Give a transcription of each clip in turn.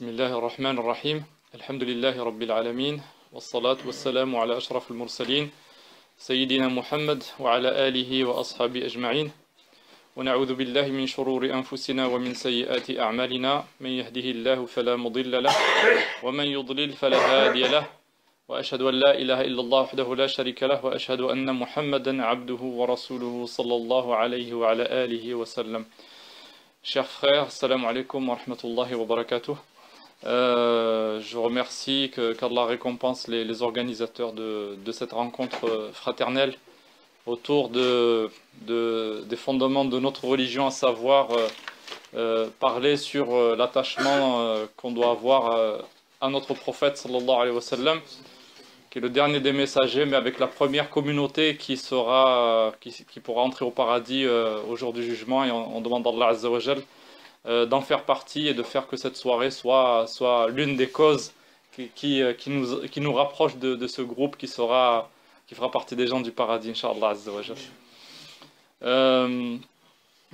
بسم الله الرحمن الرحيم الحمد لله رب العالمين والصلاة والسلام على أشرف المرسلين سيدنا محمد وعلى آله وأصحابه أجمعين ونعوذ بالله من شرور أنفسنا ومن سيئات أعمالنا من يهده الله فلا مضل له ومن يضلل فلا هادي له وأشهد أن لا إله إلا الله وحده لا شريك له وأشهد أن محمدا عبده ورسوله صلى الله عليه وعلى آله وسلم. Chers frères, salam alaikum wa rahmatullahi wa barakatuh. Je remercie qu'Allah récompense les organisateurs de cette rencontre fraternelle autour des fondements de notre religion, à savoir parler sur l'attachement qu'on doit avoir à notre prophète sallallahu alayhi wa sallam, qui est le dernier des messagers, mais avec la première communauté qui pourra entrer au paradis au jour du jugement, et on demande à Allah Azza wa Jal d'en faire partie et de faire que cette soirée soit l'une des causes qui nous rapproche de ce groupe qui fera partie des gens du paradis, Inch'Allah Azza wa Jal.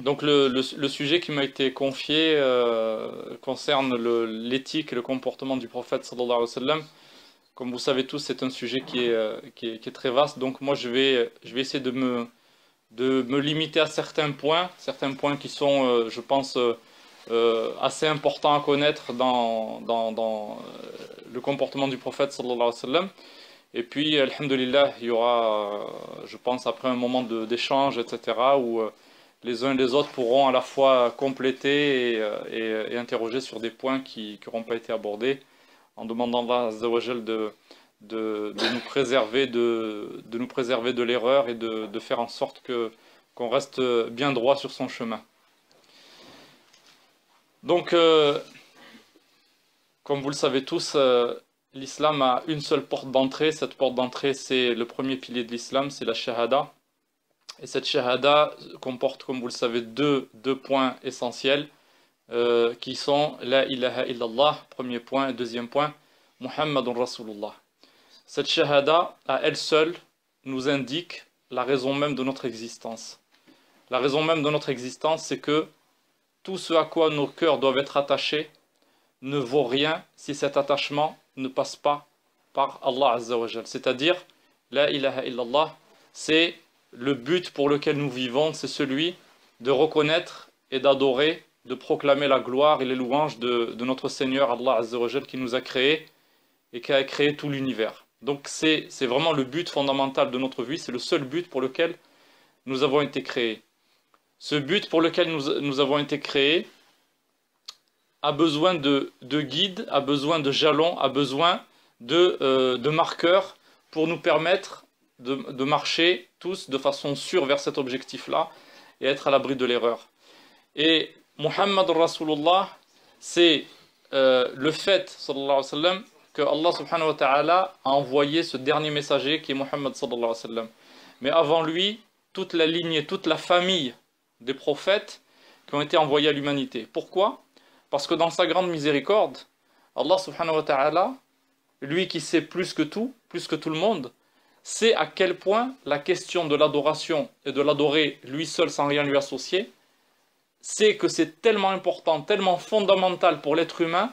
Donc le sujet qui m'a été confié concerne l'éthique et le comportement du prophète sallallahu alayhi wa sallam. Comme vous savez tous, c'est un sujet qui est très vaste, donc moi je vais essayer de me limiter à certains points qui sont, je pense, assez importants à connaître dans le comportement du prophète sallallahu alayhi wa sallam. Et puis, alhamdulillah, il y aura, je pense, après un moment d'échange, etc., où les uns et les autres pourront à la fois compléter et interroger sur des points qui n'auront pas été abordés, en demandant à Allah Azza wa Jal de nous préserver de l'erreur et de faire en sorte qu'on reste bien droit sur son chemin. Donc, comme vous le savez tous, l'islam a une seule porte d'entrée. Cette porte d'entrée, c'est le premier pilier de l'islam, c'est la shahada. Et cette shahada comporte, comme vous le savez, deux points essentiels. Qui sont la ilaha illallah, premier point, et deuxième point, Muhammadun Rasulullah. Cette shahada, à elle seule, nous indique la raison même de notre existence. La raison même de notre existence, c'est que tout ce à quoi nos cœurs doivent être attachés ne vaut rien si cet attachement ne passe pas par Allah Azza wa Jal. C'est-à-dire, la ilaha illallah, c'est le but pour lequel nous vivons, c'est celui de reconnaître et d'adorer, de proclamer la gloire et les louanges de notre Seigneur Allah Azza wa Jal qui nous a créés et qui a créé tout l'univers. Donc c'est vraiment le but fondamental de notre vie, c'est le seul but pour lequel nous avons été créés. Ce but pour lequel nous avons été créés a besoin de guides, a besoin de jalons, a besoin de marqueurs pour nous permettre de marcher tous de façon sûre vers cet objectif-là et être à l'abri de l'erreur. Et Muhammad Rasulullah, c'est le fait, sallallahu alayhi wa sallam, que Allah subhanahu wa ta'ala a envoyé ce dernier messager qui est Muhammad sallallahu alayhi wa sallam. Mais avant lui, toute la lignée, toute la famille des prophètes qui ont été envoyés à l'humanité. Pourquoi? Parce que dans sa grande miséricorde, Allah subhanahu wa ta'ala, lui qui sait plus que tout le monde, sait à quel point la question de l'adoration et de l'adorer lui seul sans rien lui associer, c'est que c'est tellement important, tellement fondamental pour l'être humain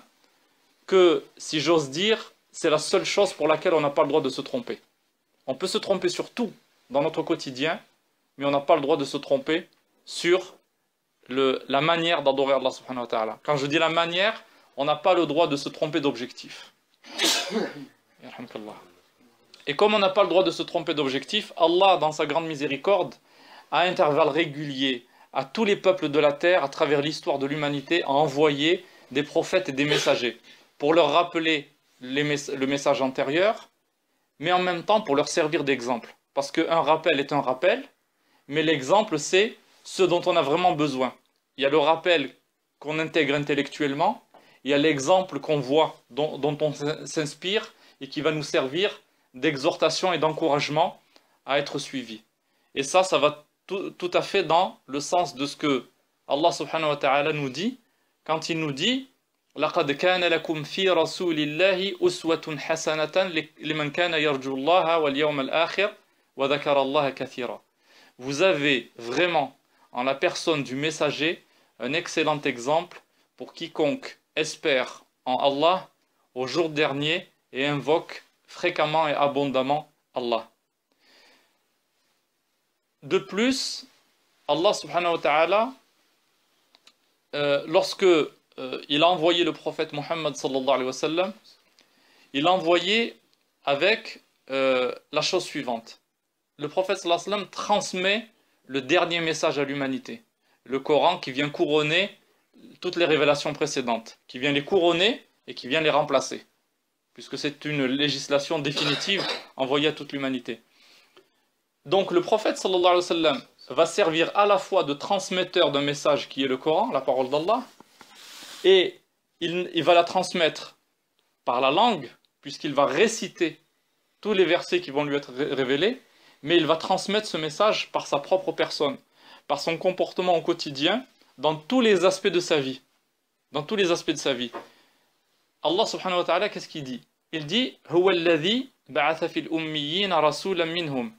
que, si j'ose dire, c'est la seule chose pour laquelle on n'a pas le droit de se tromper. On peut se tromper sur tout dans notre quotidien, mais on n'a pas le droit de se tromper sur la manière d'adorer Allah subhanahu wa ta'ala. Quand je dis la manière, on n'a pas le droit de se tromper d'objectif. Et comme on n'a pas le droit de se tromper d'objectif, Allah, dans sa grande miséricorde, à intervalles réguliers, à tous les peuples de la terre, à travers l'histoire de l'humanité, a envoyé des prophètes et des messagers pour leur rappeler le message antérieur, mais en même temps pour leur servir d'exemple. Parce qu'un rappel est un rappel, mais l'exemple, c'est ce dont on a vraiment besoin. Il y a le rappel qu'on intègre intellectuellement, il y a l'exemple qu'on voit, dont on s'inspire, et qui va nous servir d'exhortation et d'encouragement à être suivi. Et ça va tout à fait dans le sens de ce que Allah subhanahu wa ta'ala nous dit quand il nous dit لَقَدْ كَانَ لَكُمْ فِي رَسُولِ اللَّهِ أُسْوَةٌ حَسَنَةً لِمَنْ كَانَ يَرْجُو اللَّهَ وَالْيَوْمَ الْآخِرِ وَذَكَرَ اللَّهَ كَثِيرًا. Vous avez vraiment en la personne du messager un excellent exemple pour quiconque espère en Allah au jour dernier et invoquent fréquemment et abondamment Allah. De plus, Allah subhanahu wa ta'ala, lorsque il a envoyé le prophète Muhammad sallallahu alayhi wa sallam, il l'a envoyé avec la chose suivante. Le prophète sallallahu alayhi wa sallam transmet le dernier message à l'humanité. Le Coran qui vient couronner toutes les révélations précédentes, qui vient les couronner et qui vient les remplacer, puisque c'est une législation définitive envoyée à toute l'humanité. Donc le prophète sallallahu alayhi wa sallam va servir à la fois de transmetteur d'un message qui est le Coran, la parole d'Allah, et il va la transmettre par la langue, puisqu'il va réciter tous les versets qui vont lui être révélés, mais il va transmettre ce message par sa propre personne, par son comportement au quotidien, dans tous les aspects de sa vie. Dans tous les aspects de sa vie. Allah subhanahu wa ta'ala, qu'est-ce qu'il dit? Il dit « Huwa alladhi ba'atha fil ummiyina rasulan minhum,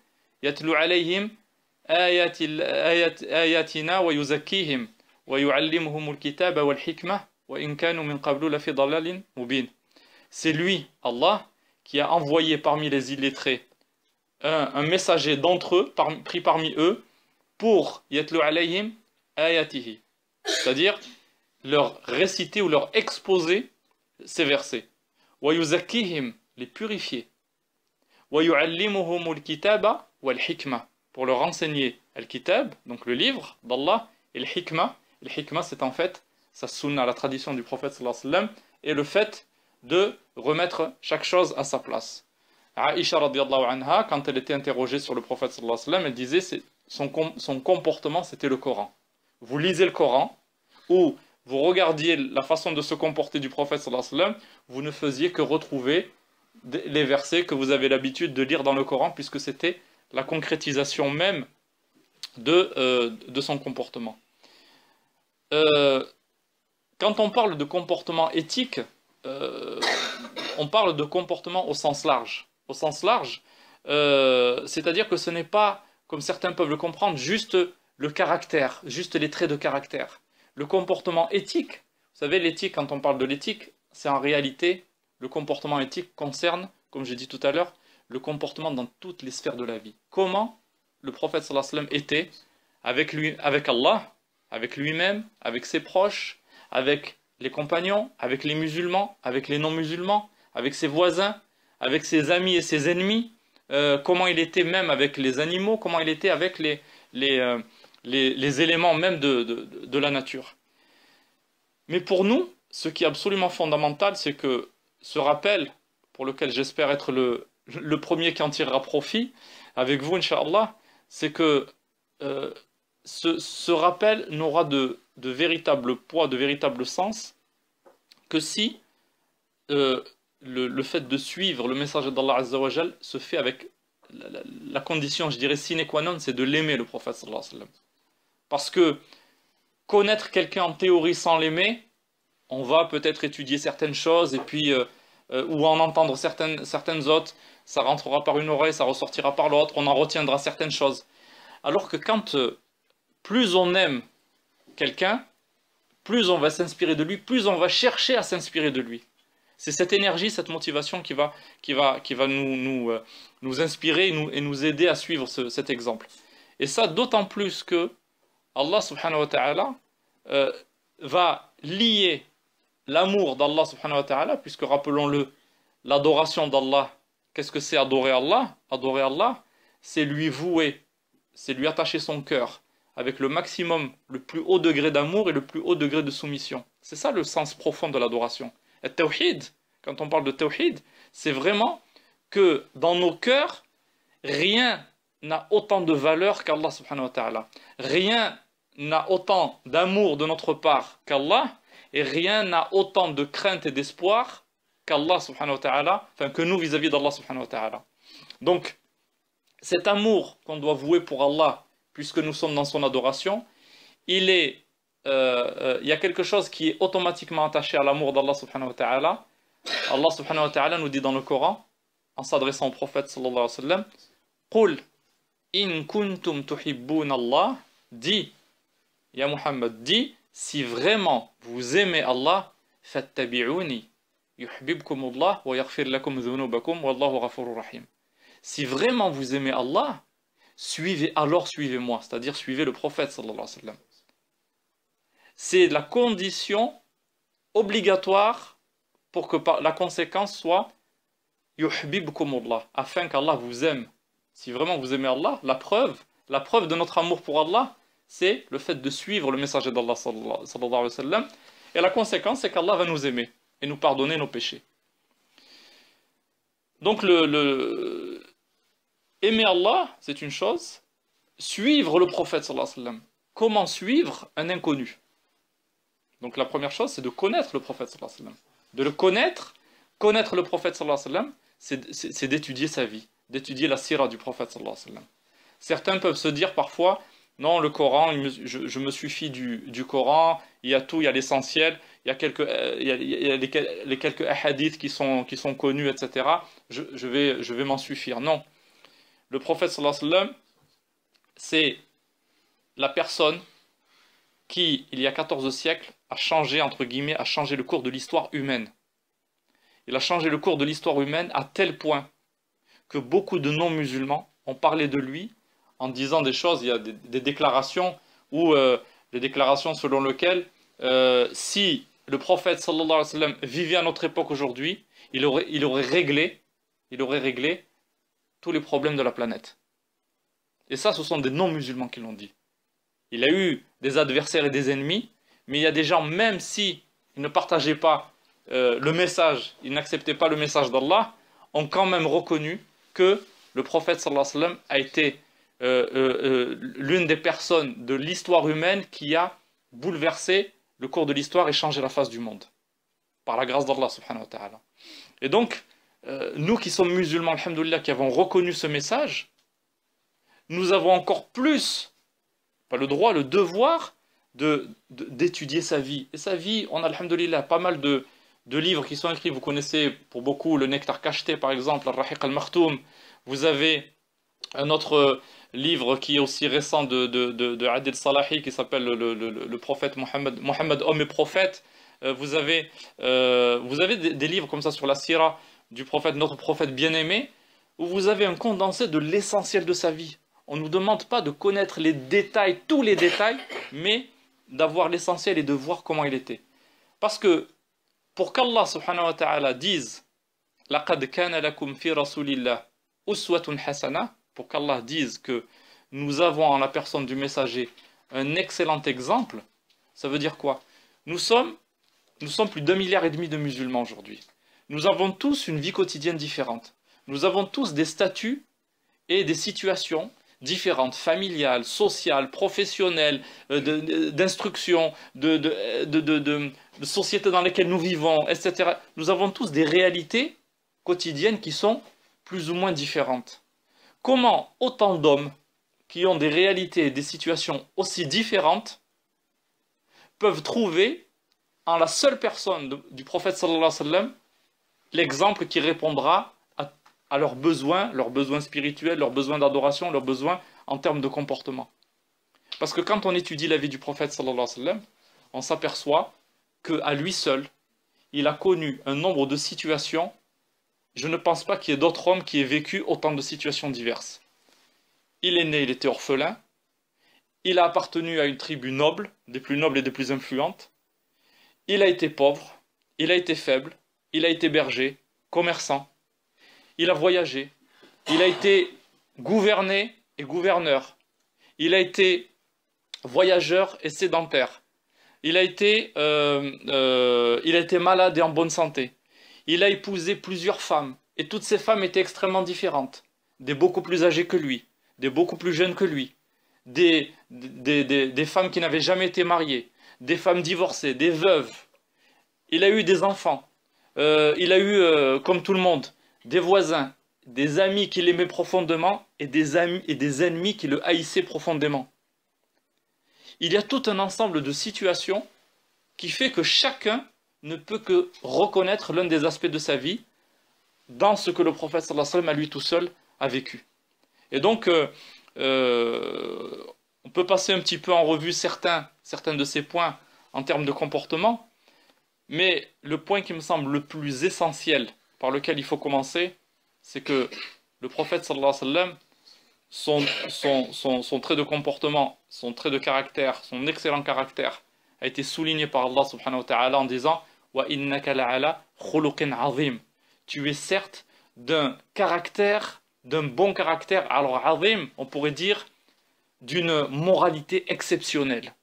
yatlu alayhim ayatina wa yuzakkihim, wa yu'allimuhum al-kitaba wal hikmah, wa in kanu min qablu lafi dalalin mubin. » C'est lui, Allah, qui a envoyé parmi les illettrés un messager d'entre eux, pris parmi eux, pour yatlu alayhim ayatihi, c'est-à-dire leur réciter ou leur exposer ces versets. Wa yuzakkihim, les purifier. Wa yu'allimuhum al-kitaba wal hikmah, pour leur enseigner al-kitab, donc le livre d'Allah, et le hikmah. Le hikmah, c'est en fait sa sunna, la tradition du prophète sallallahu alayhi wa sallam, et le fait de remettre chaque chose à sa place. Aïcha radiyallahu anha, quand elle était interrogée sur le prophète sallallahu alayhi wa sallam, elle disait son comportement, c'était le Coran. Vous lisez le Coran, ou vous regardiez la façon de se comporter du prophète sallallahu alayhi wa sallam, vous ne faisiez que retrouver les versets que vous avez l'habitude de lire dans le Coran, puisque c'était la concrétisation même de son comportement. Quand on parle de comportement éthique, on parle de comportement au sens large. Au sens large, c'est-à-dire que ce n'est pas, comme certains peuvent le comprendre, juste le caractère, juste les traits de caractère. Le comportement éthique, vous savez, l'éthique, quand on parle de l'éthique, c'est en réalité, le comportement éthique concerne, comme j'ai dit tout à l'heure, le comportement dans toutes les sphères de la vie. Comment le prophète sallallahu alayhi wa sallam était avec Allah, avec lui-même, avec ses proches, avec les compagnons, avec les musulmans, avec les non-musulmans, avec ses voisins, avec ses amis et ses ennemis, comment il était même avec les animaux, comment il était avec les éléments même de la nature. Mais pour nous, ce qui est absolument fondamental, c'est que ce rappel, pour lequel j'espère être le premier qui en tirera profit, avec vous, Inch'Allah, c'est que ce rappel n'aura de véritable poids, de véritable sens, que si le fait de suivre le message d'Allah Azza wa Jal se fait avec la condition, je dirais, sine qua non, c'est de l'aimer, le prophète sallallahu alayhi wa sallam. Parce que connaître quelqu'un en théorie sans l'aimer, on va peut-être étudier certaines choses et puis ou en entendre certaines autres, ça rentrera par une oreille, ça ressortira par l'autre, on en retiendra certaines choses. Alors que quand plus on aime quelqu'un, plus on va s'inspirer de lui, plus on va chercher à s'inspirer de lui. C'est cette énergie, cette motivation qui va nous inspirer et nous aider à suivre cet exemple. Et ça d'autant plus que Allah subhanahu wa ta'ala va lier l'amour d'Allah subhanahu wa ta'ala, puisque rappelons-le, l'adoration d'Allah, qu'est-ce que c'est adorer Allah? Adorer Allah, c'est lui vouer, c'est lui attacher son cœur avec le maximum, le plus haut degré d'amour et le plus haut degré de soumission. C'est ça le sens profond de l'adoration. Et tawhid, quand on parle de tawhid, c'est vraiment que dans nos cœurs, rien n'a autant de valeur qu'Allah subhanahu wa ta'ala. Rien n'a autant d'amour de notre part qu'Allah, et rien n'a autant de crainte et d'espoir qu'Allah subhanahu wa ta'ala, enfin que nous vis-à-vis d'Allah subhanahu wa ta'ala. Donc, cet amour qu'on doit vouer pour Allah, puisque nous sommes dans son adoration, il y a quelque chose qui est automatiquement attaché à l'amour d'Allah subhanahu wa ta'ala. Allah subhanahu wa ta'ala nous dit dans le Coran, en s'adressant au prophète sallallahu alayhi wa sallam, قُلْ إِن كُنْتُمْ تُحِبُّونَ اللَّهِ, dis, ya Muhammad, dis, si vraiment vous aimez Allah, fattabi'uni, yuhbibkumullah wa yaghfir lakum dhunubakum wallahu ghafurur rahim. Si vraiment vous aimez Allah, alors suivez-moi, c'est-à-dire suivez le prophète sallallahu alayhi wa sallam. C'est la condition obligatoire pour que la conséquence soit yuhbibkumullah, afin qu'Allah vous aime. Si vraiment vous aimez Allah, la preuve de notre amour pour Allah, c'est le fait de suivre le messager d'Allah sallallahu alayhi wa sallam. Et la conséquence, c'est qu'Allah va nous aimer et nous pardonner nos péchés. Donc aimer Allah, c'est une chose. Suivre le prophète sallallahu alayhi wa sallam. Comment suivre un inconnu? Donc la première chose, c'est de connaître le prophète sallallahu alayhi wa sallam. De le connaître le prophète sallallahu alayhi wa sallam, c'est d'étudier sa vie, d'étudier la sira du prophète sallallahu alayhi wa sallam. Certains peuvent se dire parfois, non, le Coran, je me suffis du Coran, il y a tout, il y a l'essentiel, il y a les quelques hadiths qui sont connus, etc. Je vais m'en suffire. Non. Le prophète sallallahu alayhi wa sallam, c'est la personne qui, il y a 14 siècles, a changé, entre guillemets, a changé le cours de l'histoire humaine. Il a changé le cours de l'histoire humaine à tel point que beaucoup de non-musulmans ont parlé de lui en disant des choses. Il y a des déclarations des déclarations selon lesquelles si le prophète sallallahu alayhi wa sallam vivait à notre époque aujourd'hui, il aurait réglé tous les problèmes de la planète. Et ça, ce sont des non-musulmans qui l'ont dit. Il a eu des adversaires et des ennemis, mais il y a des gens, même si ils ne partageaient pas le message, ils n'acceptaient pas le message d'Allah, ont quand même reconnu que le prophète sallallahu alayhi wa sallam a été l'une des personnes de l'histoire humaine qui a bouleversé le cours de l'histoire et changé la face du monde. Par la grâce d'Allah subhanahu wa ta'ala. Et donc, nous qui sommes musulmans, alhamdoulilah, qui avons reconnu ce message, nous avons encore plus, pas le droit, le devoir d'étudier sa vie. Et sa vie, on a, alhamdoulilah, pas mal de livres qui sont écrits. Vous connaissez pour beaucoup le Nectar cacheté, par exemple, Al-Rahiq al-Makhtoum. Vous avez un autre livre qui est aussi récent de Adil Salahi qui s'appelle le prophète Mohammed, homme et prophète. Vous avez des livres comme ça sur la sira du prophète, notre prophète bien-aimé, où vous avez un condensé de l'essentiel de sa vie. On ne nous demande pas de connaître les détails, tous les détails, mais d'avoir l'essentiel et de voir comment il était. Parce que pour qu'Allah subhanahu wa ta'ala dise « Laqad kana lakum fi rasulillah uswatun hasana » pour qu'Allah dise que nous avons en la personne du messager un excellent exemple, ça veut dire quoi? Nous sommes plus d'1,5 milliard de musulmans aujourd'hui. Nous avons tous une vie quotidienne différente. Nous avons tous des statuts et des situations différentes, familiales, sociales, professionnelles, d'instruction, de sociétés dans lesquelles nous vivons, etc. Nous avons tous des réalités quotidiennes qui sont plus ou moins différentes. Comment autant d'hommes qui ont des réalités et des situations aussi différentes peuvent trouver en la seule personne du prophète sallallahu alayhi wa sallam l'exemple qui répondra à leurs besoins spirituels, leurs besoins d'adoration, leurs besoins en termes de comportement. Parce que quand on étudie la vie du prophète sallallahu alayhi wa sallam, on s'aperçoit qu'à lui seul, il a connu un nombre de situations. Je ne pense pas qu'il y ait d'autres hommes qui aient vécu autant de situations diverses. Il est né, il était orphelin. Il a appartenu à une tribu noble, des plus nobles et des plus influentes. Il a été pauvre, il a été faible, il a été berger, commerçant. Il a voyagé, il a été gouverné et gouverneur. Il a été voyageur et sédentaire. Il a été malade et en bonne santé. Il a épousé plusieurs femmes, et toutes ces femmes étaient extrêmement différentes. Des beaucoup plus âgées que lui, des beaucoup plus jeunes que lui, des femmes qui n'avaient jamais été mariées, des femmes divorcées, des veuves. Il a eu des enfants, il a eu, comme tout le monde, des voisins, des amis qui l'aimaient profondément, et des ennemis qui le haïssaient profondément. Il y a tout un ensemble de situations qui fait que chacun ne peut que reconnaître l'un des aspects de sa vie dans ce que le prophète sallallahu alayhi wa sallam, à lui tout seul, a vécu. Et donc, on peut passer un petit peu en revue certains de ces points en termes de comportement. Mais le point qui me semble le plus essentiel, par lequel il faut commencer, c'est que le prophète sallallahu alayhi wa sallam, son trait de comportement, son trait de caractère, son excellent caractère, a été souligné par Allah subhanahu wa ta'ala en disant wa innaka la'ala khuluqin azim. Tu es certes d'un caractère, d'un bon caractère. Alors azim, on pourrait dire d'une moralité exceptionnelle.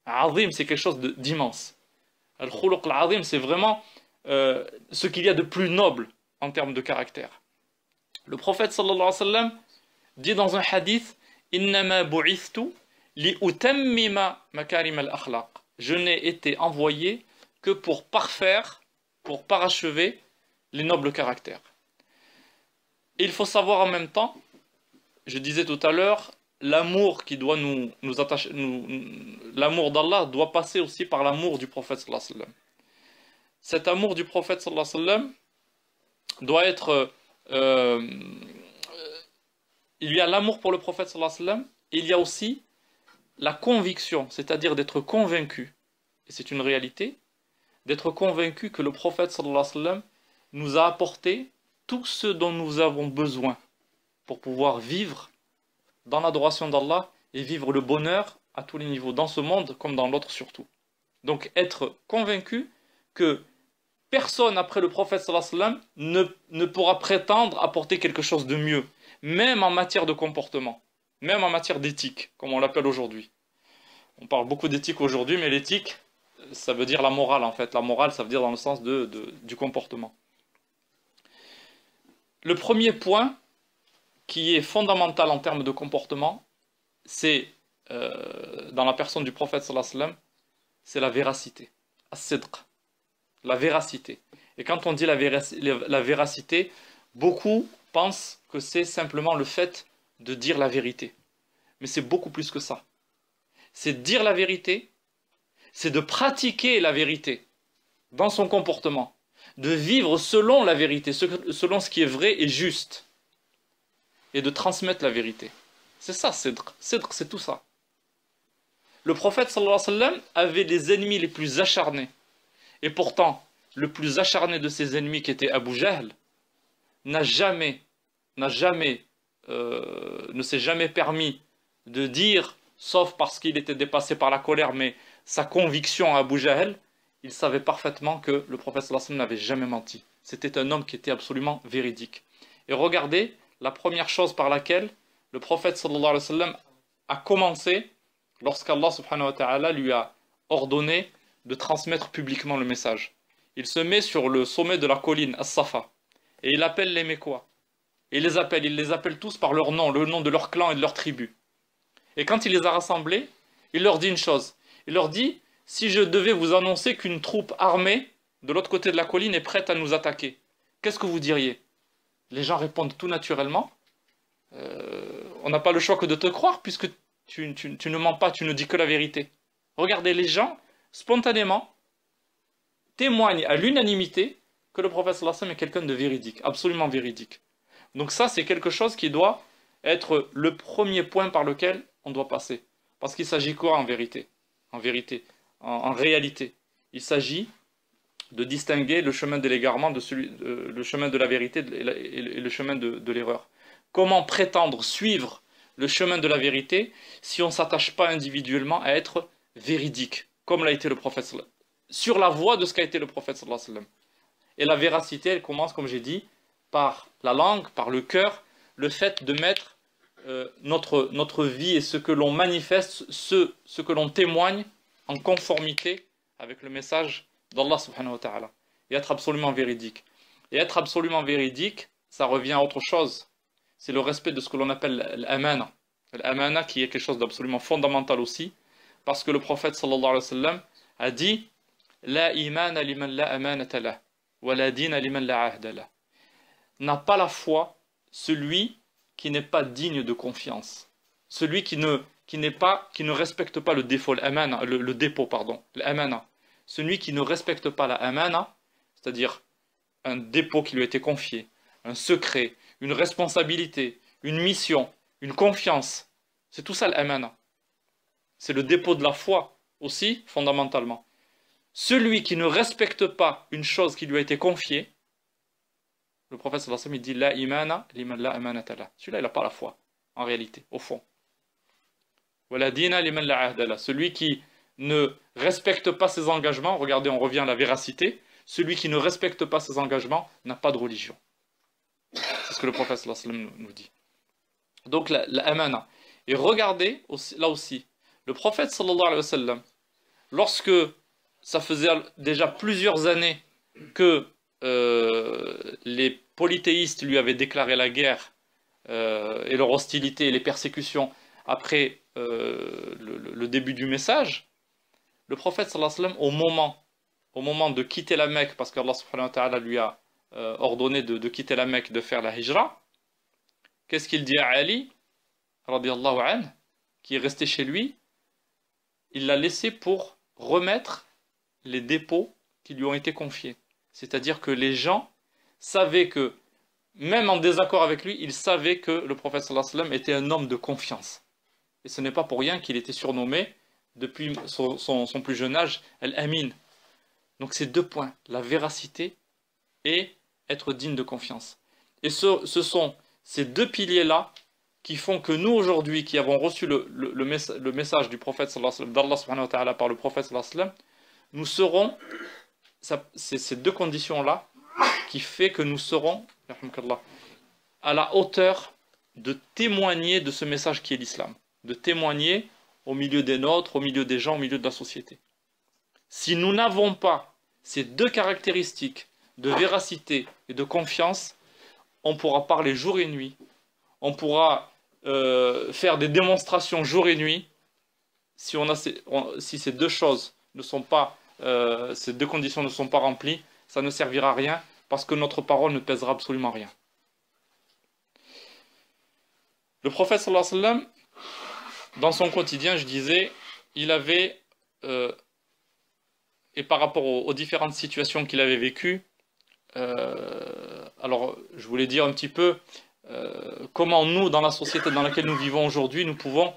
Azim, c'est quelque chose d'immense. Al-khuluq al-azim, c'est vraiment ce qu'il y a de plus noble en termes de caractère. Le prophète sallallahu alayhi wa sallam dit dans un hadith innama bu'ithtu li utammima makarim al-akhlaq. Je n'ai été envoyé que pour parfaire, pour parachever les nobles caractères. Et il faut savoir en même temps, je disais tout à l'heure, l'amour qui doit nous attacher, l'amour d'Allah doit passer aussi par l'amour du prophète sallallahu alayhi wa sallam. Cet amour du prophète sallallahu alayhi wa sallam doit être il y a l'amour pour le prophète sallallahu alayhi wa sallam, et il y a aussi la conviction, c'est-à-dire d'être convaincu, et c'est une réalité, d'être convaincu que le prophète sallallahu alayhi wa sallam nous a apporté tout ce dont nous avons besoin pour pouvoir vivre dans l'adoration d'Allah et vivre le bonheur à tous les niveaux, dans ce monde comme dans l'autre surtout. Donc être convaincu que personne après le prophète sallallahu alayhi wa sallam ne pourra prétendre apporter quelque chose de mieux, même en matière de comportement, même en matière d'éthique, comme on l'appelle aujourd'hui. On parle beaucoup d'éthique aujourd'hui, mais l'éthique, ça veut dire la morale en fait. La morale, ça veut dire dans le sens du comportement. Le premier point qui est fondamental en termes de comportement, c'est, dans la personne du prophète sallallahu alayhi wa sallam, c'est la véracité. As-sidq. La véracité. Et quand on dit la véracité, beaucoup pensent que c'est simplement le fait de dire la vérité. Mais c'est beaucoup plus que ça. C'est dire la vérité, c'est de pratiquer la vérité dans son comportement, de vivre selon la vérité, selon ce qui est vrai et juste, et de transmettre la vérité. C'est ça, Sidq. Sidq, c'est tout ça. Le prophète sallallahu alayhi wa sallam avait les ennemis les plus acharnés. Et pourtant, le plus acharné de ses ennemis, qui était Abu Jahl, ne s'est jamais permis de dire, sauf parce qu'il était dépassé par la colère, mais sa conviction à Abu Jahl, il savait parfaitement que le prophète sallallahu alayhi wa sallam n'avait jamais menti. C'était un homme qui était absolument véridique. Et regardez, la première chose par laquelle le prophète sallallahu alayhi wa sallam a commencé, lorsqu'Allah subhanahu wa ta'ala lui a ordonné de transmettre publiquement le message. Il se met sur le sommet de la colline, As-Safa, et il appelle les Mécois. Et il les appelle tous par leur nom, le nom de leur clan et de leur tribu. Et quand il les a rassemblés, il leur dit une chose. Il leur dit, si je devais vous annoncer qu'une troupe armée de l'autre côté de la colline est prête à nous attaquer, qu'est-ce que vous diriez? Les gens répondent tout naturellement, on n'a pas le choix que de te croire puisque tu ne mens pas, tu ne dis que la vérité. Regardez, les gens, spontanément, témoignent à l'unanimité que le prophète sallallahu alayhi wa sallam est quelqu'un de véridique, absolument véridique. Donc ça, c'est quelque chose qui doit être le premier point par lequel on doit passer. Parce qu'il s'agit quoi en vérité? En réalité, il s'agit de distinguer le chemin de l'égarement le chemin de la vérité et le chemin de l'erreur. Comment prétendre suivre le chemin de la vérité si on ne s'attache pas individuellement à être véridique, comme l'a été le prophète sallallahu alayhi wa sallam, sur la voie de ce qu'a été le prophète sallallahu alayhi wa sallam. Et la véracité, elle commence, comme j'ai dit, par la langue, par le cœur, le fait de mettre notre vie et ce que l'on manifeste, ce que l'on témoigne en conformité avec le message d'Allah subhanahu wa ta'ala. Et être absolument véridique. Et être absolument véridique, ça revient à autre chose. C'est le respect de ce que l'on appelle l'amana. L'amana qui est quelque chose d'absolument fondamental aussi, parce que le prophète sallallahu alayhi wa sallam a dit La imana liman la amanata lah, wa la dina liman la ahda lah. N'a pas la foi celui qui n'est pas digne de confiance, celui qui ne respecte pas le dépôt, l'amana, celui qui ne respecte pas la amana, c'est-à-dire un dépôt qui lui a été confié, un secret, une responsabilité, une mission, une confiance, c'est tout ça l'amana. C'est le dépôt de la foi aussi, fondamentalement. celui qui ne respecte pas une chose qui lui a été confiée, le prophète sallallahu alayhi wa sallam, il dit la imana liman la amanata lah. Celui-là, il n'a pas la foi, en réalité, au fond. Wala dina liman la ahda lah. Celui qui ne respecte pas ses engagements, regardez, on revient à la véracité, celui qui ne respecte pas ses engagements n'a pas de religion. C'est ce que le prophète sallallahu alayhi wa sallam nous dit. Donc la amana. Et regardez, aussi, là aussi, le prophète sallallahu alayhi wa sallam, lorsque ça faisait déjà plusieurs années que les polythéistes lui avaient déclaré la guerre et leur hostilité et les persécutions après le début du message, le prophète sallallahu alayhi wa sallam, au moment de quitter la Mecque, parce qu'Allah subhanahu wa ta'ala lui a ordonné de quitter la Mecque, de faire la hijra, qu'est-ce qu'il dit à Ali, radiyallahu anhu, qui est resté chez lui? Il l'a laissé pour remettre les dépôts qui lui ont été confiés. C'est-à-dire que les gens savaient que, même en désaccord avec lui, ils savaient que le prophète sallallahu alayhi wa sallam était un homme de confiance. Et ce n'est pas pour rien qu'il était surnommé, depuis son plus jeune âge, Al-Amin. Donc c'est deux points, la véracité et être digne de confiance. Et ce sont ces deux piliers-là qui font que nous, aujourd'hui, qui avons reçu le message du prophète sallallahu alayhi wa sallam, d'Allah subhanahu wa ta'ala par le prophète sallallahu alayhi wa sallam, nous serons, c'est ces deux conditions-là qui fait que nous serons à la hauteur de témoigner de ce message qui est l'islam, de témoigner au milieu des nôtres, au milieu des gens, au milieu de la société. Si nous n'avons pas ces deux caractéristiques de véracité et de confiance, on pourra parler jour et nuit, on pourra faire des démonstrations jour et nuit. Si ces deux choses ne sont pas, ces deux conditions ne sont pas remplies, ça ne servira à rien parce que notre parole ne pèsera absolument rien. Le prophète sallallahu alayhi wa sallam, dans son quotidien, je disais, il avait, et par rapport aux différentes situations qu'il avait vécues, alors je voulais dire un petit peu comment nous, dans la société dans laquelle nous vivons aujourd'hui, nous pouvons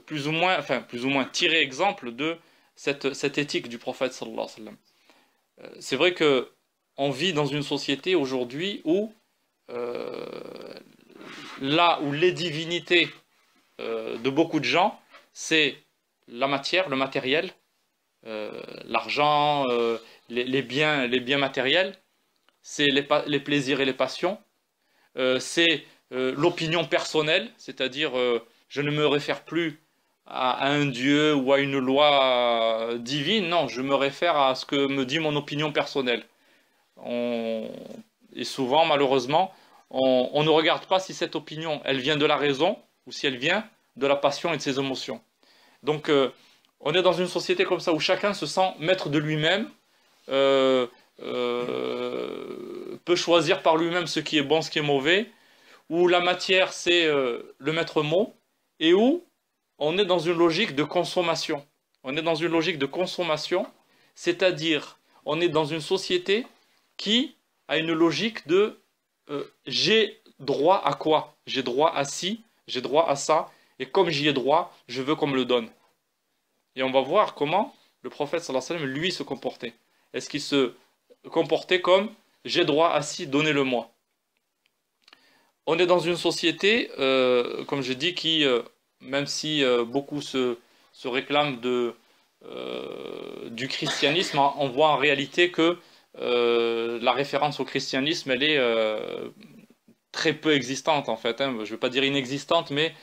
plus ou moins tirer exemple de cette éthique du prophète sallallahu alayhi wa sallam. C'est vrai que on vit dans une société aujourd'hui où là où les divinités de beaucoup de gens, c'est la matière, le matériel, l'argent, les biens matériels, c'est les plaisirs et les passions, c'est l'opinion personnelle, c'est-à-dire je ne me réfère plus à un Dieu ou à une loi divine, non, je me réfère à ce que me dit mon opinion personnelle. Et souvent, malheureusement, on ne regarde pas si cette opinion, elle vient de la raison ou si elle vient de la passion et de ses émotions. Donc, on est dans une société comme ça où chacun se sent maître de lui-même, peut choisir par lui-même ce qui est bon, ce qui est mauvais, où la matière c'est le maître mot, et où on est dans une logique de consommation. On est dans une logique de consommation, c'est-à-dire on est dans une société qui a une logique de j'ai droit à quoi? J'ai droit à ci, j'ai droit à ça, et comme j'y ai droit, je veux qu'on me le donne. Et on va voir comment le prophète sallallahu alayhi wa sallam, lui, se comportait. Est-ce qu'il se comportait comme j'ai droit à ci, donnez-le-moi? On est dans une société, comme je dis, qui, même si beaucoup se réclament du christianisme, on voit en réalité que la référence au christianisme, elle est très peu existante en fait. Je ne veux pas dire inexistante, mais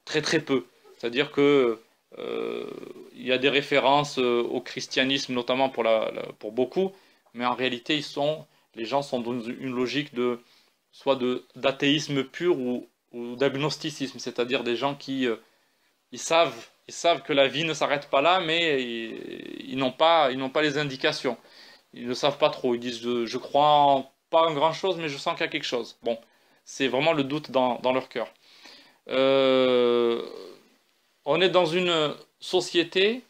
très très peu. C'est-à-dire que il y a des références au christianisme, notamment pour beaucoup, mais en réalité, les gens sont dans une logique soit d'athéisme pur ou d'agnosticisme, c'est-à-dire des gens qui ils savent que la vie ne s'arrête pas là, mais ils n'ont pas les indications. Ils ne savent pas trop. Ils disent je crois pas en grand chose, mais je sens qu'il y a quelque chose. Bon, c'est vraiment le doute dans leur cœur. On est dans une société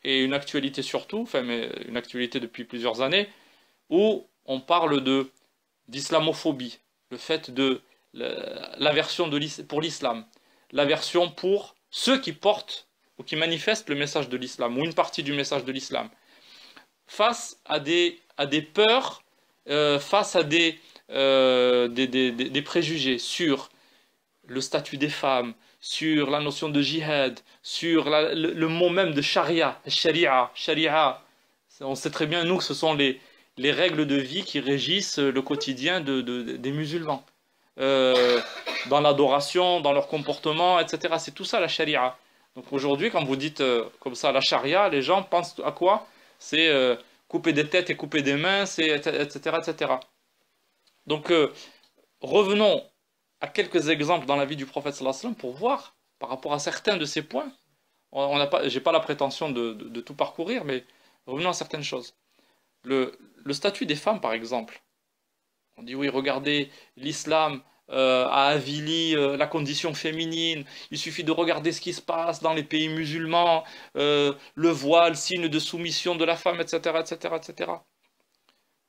et une actualité surtout, mais une actualité depuis plusieurs années, où on parle d'islamophobie, le fait de l'aversion pour l'islam, l'aversion pour ceux qui portent ou qui manifestent le message de l'islam, ou une partie du message de l'islam. face à des peurs, face à des préjugés sur le statut des femmes, sur la notion de jihad, sur le mot même de sharia. On sait très bien, nous, que ce sont les règles de vie qui régissent le quotidien des musulmans. Dans l'adoration, dans leur comportement, etc. C'est tout ça la sharia. Donc aujourd'hui, quand vous dites comme ça la charia, les gens pensent à quoi? C'est couper des têtes et couper des mains, etc., etc. Donc revenons à quelques exemples dans la vie du prophète sallallahu alayhi wa sallam pour voir par rapport à certains de ces points. J'ai pas la prétention de tout parcourir, mais revenons à certaines choses. Le statut des femmes, par exemple. On dit oui, regardez, l'islam a avili la féminine. Il suffit de regarder ce qui se passe dans les pays musulmans, le voile, signe de soumission de la femme, etc., etc., etc.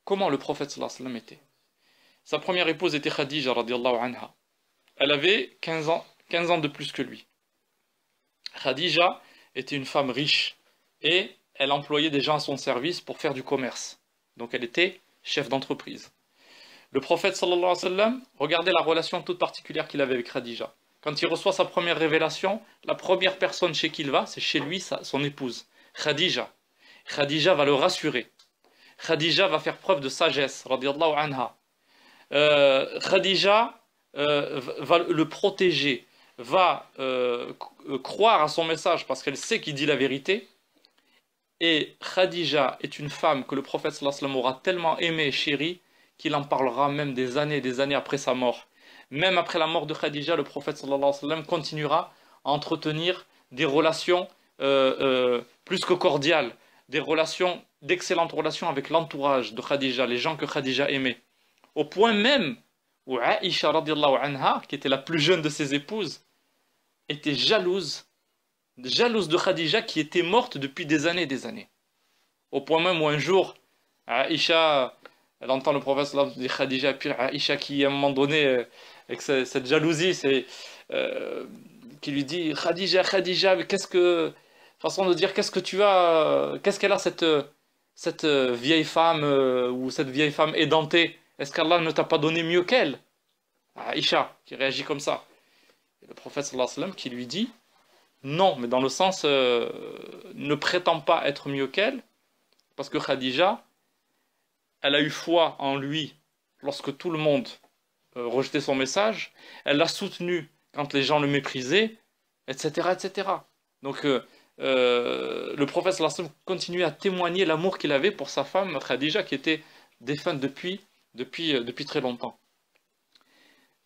Comment le prophète sallallahu alayhi wa sallam était? Sa première épouse était Khadija radiallahu anha. Elle avait 15 ans de plus que lui. Khadija était une femme riche et elle employait des gens à son service pour faire du commerce. Donc elle était chef d'entreprise. Le prophète sallallahu alayhi wa sallam, regardez la relation toute particulière qu'il avait avec Khadija. Quand il reçoit sa première révélation, la première personne chez qui il va, c'est chez lui, son épouse, Khadija. Khadija va le rassurer. Khadija va faire preuve de sagesse, radiallahu anha. Khadija va le protéger, va croire à son message parce qu'elle sait qu'il dit la vérité. Et Khadija est une femme que le prophète sallallahu alayhi wa sallam aura tellement aimée et chérie qu'il en parlera même des années après sa mort. Même après la mort de Khadija, le prophète sallallahu alayhi wa sallam continuera à entretenir des relations plus que cordiales, d'excellentes relations avec l'entourage de Khadija, les gens que Khadija aimait. Au point même où Aïcha radiallahu anha, qui était la plus jeune de ses épouses, était jalouse de Khadija qui était morte depuis des années et des années. Au point même où un jour, Aïcha, elle entend le prophète sallallahu alayhi wa sallam dire Khadija, puis Aïcha qui à un moment donné, avec cette jalousie, qui lui dit Khadija, mais façon de dire, qu'est-ce que tu as, qu'est-ce qu'elle a cette vieille femme, ou cette vieille femme édentée? Est-ce qu'Allah ne t'a pas donné mieux qu'elle? Aïcha, qui réagit comme ça. Et le prophète sallallahu alayhi wa sallam qui lui dit non, mais dans le sens ne prétend pas être mieux qu'elle, parce que Khadija, elle a eu foi en lui lorsque tout le monde rejetait son message, elle l'a soutenu quand les gens le méprisaient, etc., etc. Donc le prophète sallallahu alayhi wa sallam continue à témoigner l'amour qu'il avait pour sa femme Khadija qui était défunte depuis très longtemps.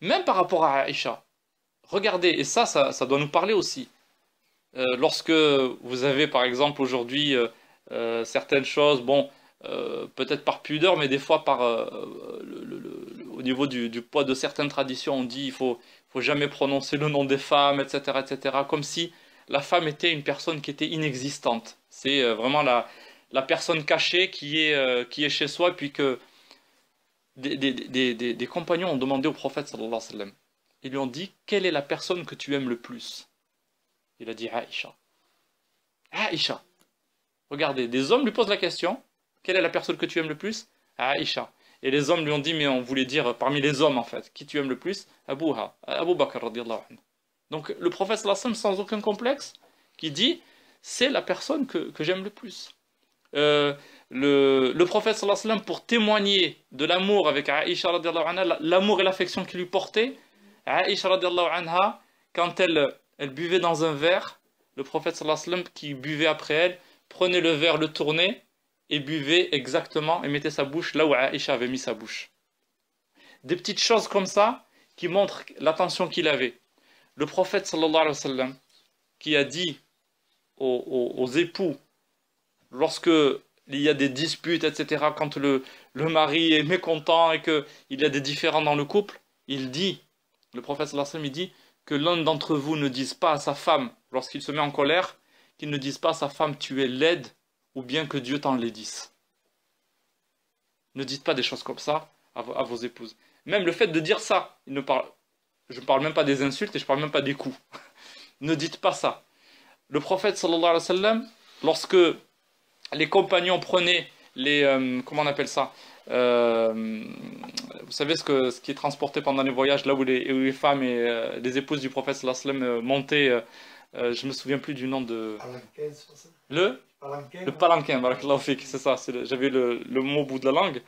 Même par rapport à Aïcha, regardez, et ça doit nous parler aussi. Lorsque vous avez par exemple aujourd'hui certaines choses, bon, peut-être par pudeur, mais des fois au niveau du poids de certaines traditions, on dit il faut jamais prononcer le nom des femmes, etc., etc., comme si la femme était une personne qui était inexistante. C'est vraiment la personne cachée qui est chez soi, puis que des compagnons ont demandé au prophète sallallahu alayhi wa sallam. Ils lui ont dit quelle est la personne que tu aimes le plus? Il a dit Aïcha. Aïcha. Regardez, des hommes lui posent la question quelle est la personne que tu aimes le plus? Aïcha. Et les hommes lui ont dit mais on voulait dire parmi les hommes en fait qui tu aimes le plus? Abu Bakr radiyallahu anhu. Donc le prophète sallallahu alayhi wa sallam sans aucun complexe qui dit c'est la personne que j'aime le plus. Le prophète sallallahu alayhi wa sallam pour témoigner de l'amour avec Aïcha radiallahu anha, l'amour et l'affection qu'il lui portait, Aïcha radiallahu anha, quand elle buvait dans un verre, le prophète sallallahu alayhi wa sallam qui buvait après elle, prenait le verre, le tournait et buvait exactement et mettait sa bouche là où Aïcha avait mis sa bouche. Des petites choses comme ça qui montrent l'attention qu'il avait. Le prophète sallallahu alayhi wa sallam qui a dit aux époux lorsque il y a des disputes, etc., quand le mari est mécontent et qu'il y a des différends dans le couple, il dit, le prophète sallallahu alayhi wa sallam, il dit que l'un d'entre vous ne dise pas à sa femme, lorsqu'il se met en colère, qu'il ne dise pas à sa femme tu es laide, ou bien que Dieu t'enlaidisse. Ne dites pas des choses comme ça à vos épouses. Même le fait de dire ça, je ne parle même pas des insultes et je ne parle même pas des coups. Ne dites pas ça. Le prophète sallallahu alayhi wa sallam, lorsque les compagnons prenaient comment on appelle ça? Vous savez ce qui est transporté pendant les voyages, là où les femmes et les épouses du prophète sallallahu alayhi wa sallam montaient, je me souviens plus du nom de... Palanquin, c'est ça? Le? Palanquin, Le palanquin, barakallahu fik, c'est ça, j'avais le mot au bout de la langue.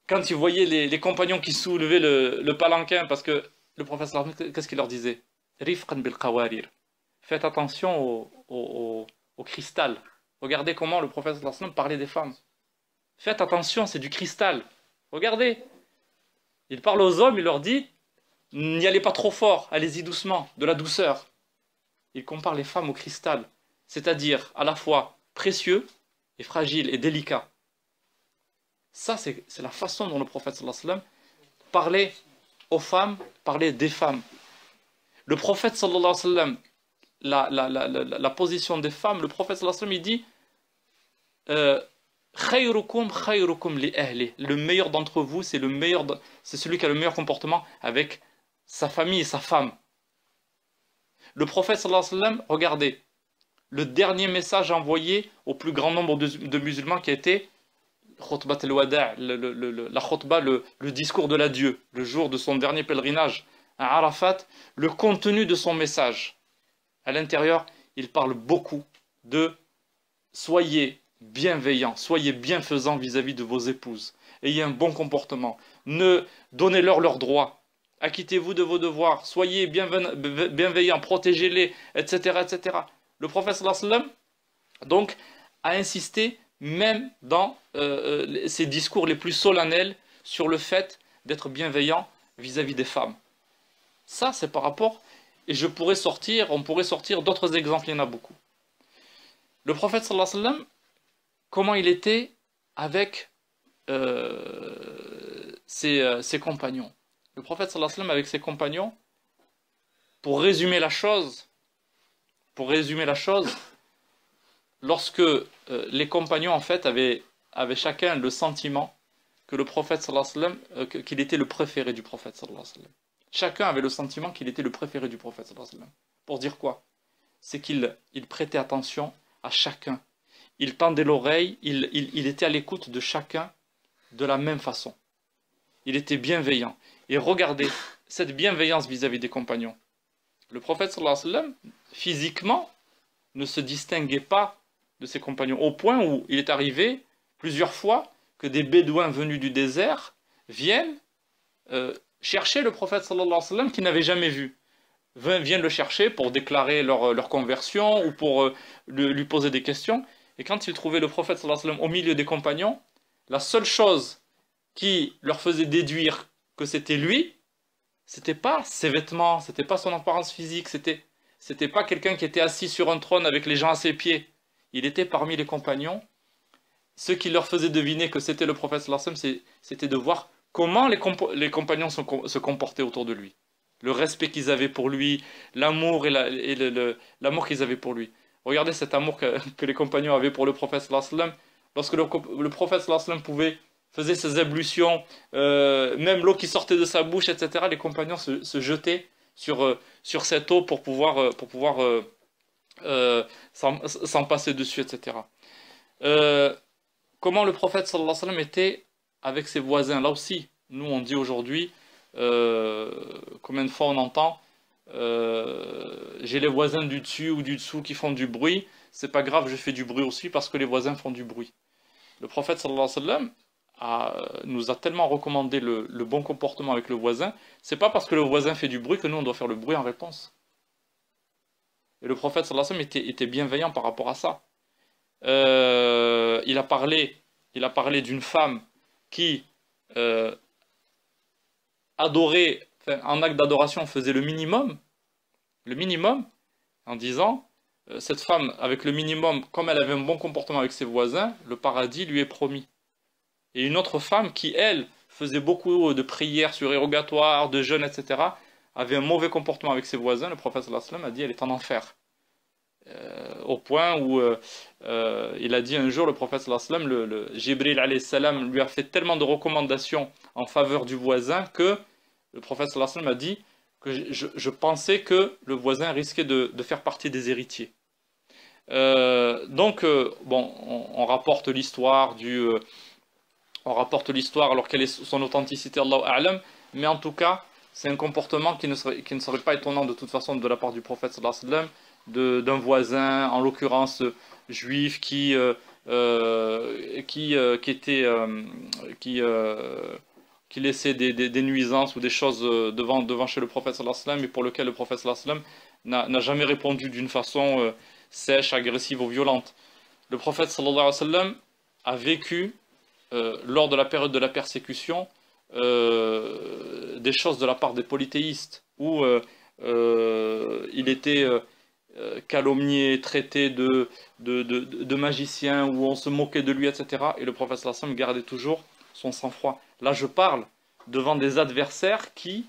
Quand tu voyais les compagnons qui soulevaient le palanquin, parce que le prophète sallallahu alayhi wa sallam, qu'est-ce qu'il leur disait? Rifqan bil qawarir. Faites attention au cristal. Regardez comment le prophète sallallahu alayhi wa sallam parlait des femmes. Faites attention, c'est du cristal. Regardez. Il parle aux hommes, il leur dit, n'y allez pas trop fort, allez-y doucement, de la douceur. Il compare les femmes au cristal, c'est-à-dire à la fois précieux et fragile et délicat. Ça, c'est la façon dont le prophète sallallahu alayhi wa sallam parlait aux femmes, parlait des femmes. Le prophète sallallahu alayhi wa sallam, la position des femmes, le prophète sallallahu alayhi wa sallam, il dit khayrukum khayrukum li ahli. Le meilleur d'entre vous, c'est celui qui a le meilleur comportement avec sa famille et sa femme. Le prophète sallallahu alayhi wa sallam, regardez, le dernier message envoyé au plus grand nombre de musulmans qui a été khutbat al-wada', la khutba, le discours de l'adieu, le jour de son dernier pèlerinage à Arafat, le contenu de son message. À l'intérieur, il parle beaucoup de soyez bienveillants, soyez bienfaisants vis-à-vis de vos épouses, ayez un bon comportement, ne donnez-leur leurs droits, acquittez-vous de vos devoirs, soyez bienveillants, protégez-les, etc., etc. Le prophète sallallahu alayhi wa sallam, donc, a insisté même dans ses discours les plus solennels sur le fait d'être bienveillant vis-à-vis des femmes. Ça, c'est par rapport, et on pourrait sortir d'autres exemples, il y en a beaucoup. Le prophète sallallahu alayhi wa sallam, comment il était avec ses compagnons. Le prophète sallallahu alayhi wa sallam avec ses compagnons, pour résumer la chose, lorsque les compagnons en fait avaient chacun le sentiment que le prophète sallallahu alayhi wa sallam, qu'il était le préféré du prophète sallallahu alayhi wa sallam. Chacun avait le sentiment qu'il était le préféré du prophète sallallahu alayhi wa sallam. Pour dire quoi? C'est qu'il prêtait attention à chacun. Il tendait l'oreille, il était à l'écoute de chacun de la même façon. Il était bienveillant. Et regardez cette bienveillance vis-à-vis des compagnons. Le prophète sallallahu alayhi wa sallam, physiquement, ne se distinguait pas de ses compagnons, au point où il est arrivé plusieurs fois que des bédouins venus du désert viennent chercher le prophète sallallahu alayhi wa sallam qu'ils n'avaient jamais vu. Viennent le chercher pour déclarer leur conversion ou pour lui poser des questions. Et quand ils trouvaient le prophète sallallahu alayhi wa sallam au milieu des compagnons, la seule chose qui leur faisait déduire que c'était lui, c'était pas ses vêtements, c'était pas son apparence physique, c'était pas quelqu'un qui était assis sur un trône avec les gens à ses pieds. Il était parmi les compagnons. Ce qui leur faisait deviner que c'était le prophète sallallahu alayhi wa sallam, c'était de voir comment les compagnons se comportaient autour de lui. Le respect qu'ils avaient pour lui, l'amour l'amour qu'ils avaient pour lui. Regardez cet amour que les compagnons avaient pour le prophète sallallahu alayhi wa sallam. Lorsque le prophète sallallahu alayhi wa sallam faisait ses ablutions, même l'eau qui sortait de sa bouche, etc., les compagnons se jetaient sur cette eau pour pouvoir s'en passer dessus, etc. Comment le prophète sallallahu alayhi wa sallam était avec ses voisins. Là aussi, nous on dit aujourd'hui, combien de fois on entend, j'ai les voisins du dessus ou du dessous qui font du bruit, c'est pas grave, je fais du bruit aussi parce que les voisins font du bruit. Le prophète sallallahu alayhi wa sallam nous a tellement recommandé le bon comportement avec le voisin, c'est pas parce que le voisin fait du bruit que nous on doit faire le bruit en réponse. Et le prophète sallallahu alayhi wa sallam était bienveillant par rapport à ça. Il a parlé d'une femme qui adorait, en acte d'adoration faisait le minimum, en disant, cette femme avec le minimum, comme elle avait un bon comportement avec ses voisins, le paradis lui est promis. Et une autre femme qui, elle, faisait beaucoup de prières surérogatoires, de jeûnes, etc., avait un mauvais comportement avec ses voisins, le prophète sallallahu alayhi wa sallam a dit, elle est en enfer. Au point où il a dit un jour, le prophète sallallahu alayhi wa sallam, le Jibril alayhi salam lui a fait tellement de recommandations en faveur du voisin que le prophète sallallahu alayhi wa sallam a dit que je pensais que le voisin risquait de faire partie des héritiers. Bon, on rapporte l'histoire on rapporte l'histoire alors quelle est son authenticité, Allahu A'lam, mais en tout cas, c'est un comportement qui ne serait pas étonnant de toute façon de la part du prophète sallallahu alayhi wa sallam, d'un voisin, en l'occurrence juif, qui laissait des nuisances ou des choses devant chez le prophète sallallahu alayhi wa sallam, et pour lequel le prophète sallallahu alayhi wa sallam n'a jamais répondu d'une façon sèche, agressive ou violente. Le prophète sallallahu alayhi wa sallam a vécu lors de la période de la persécution des choses de la part des polythéistes, où il était calomnié, traité de magicien, où on se moquait de lui, etc. Et le prophète sallallahu alayhi wa sallam gardait toujours son sang-froid. Là, je parle devant des adversaires qui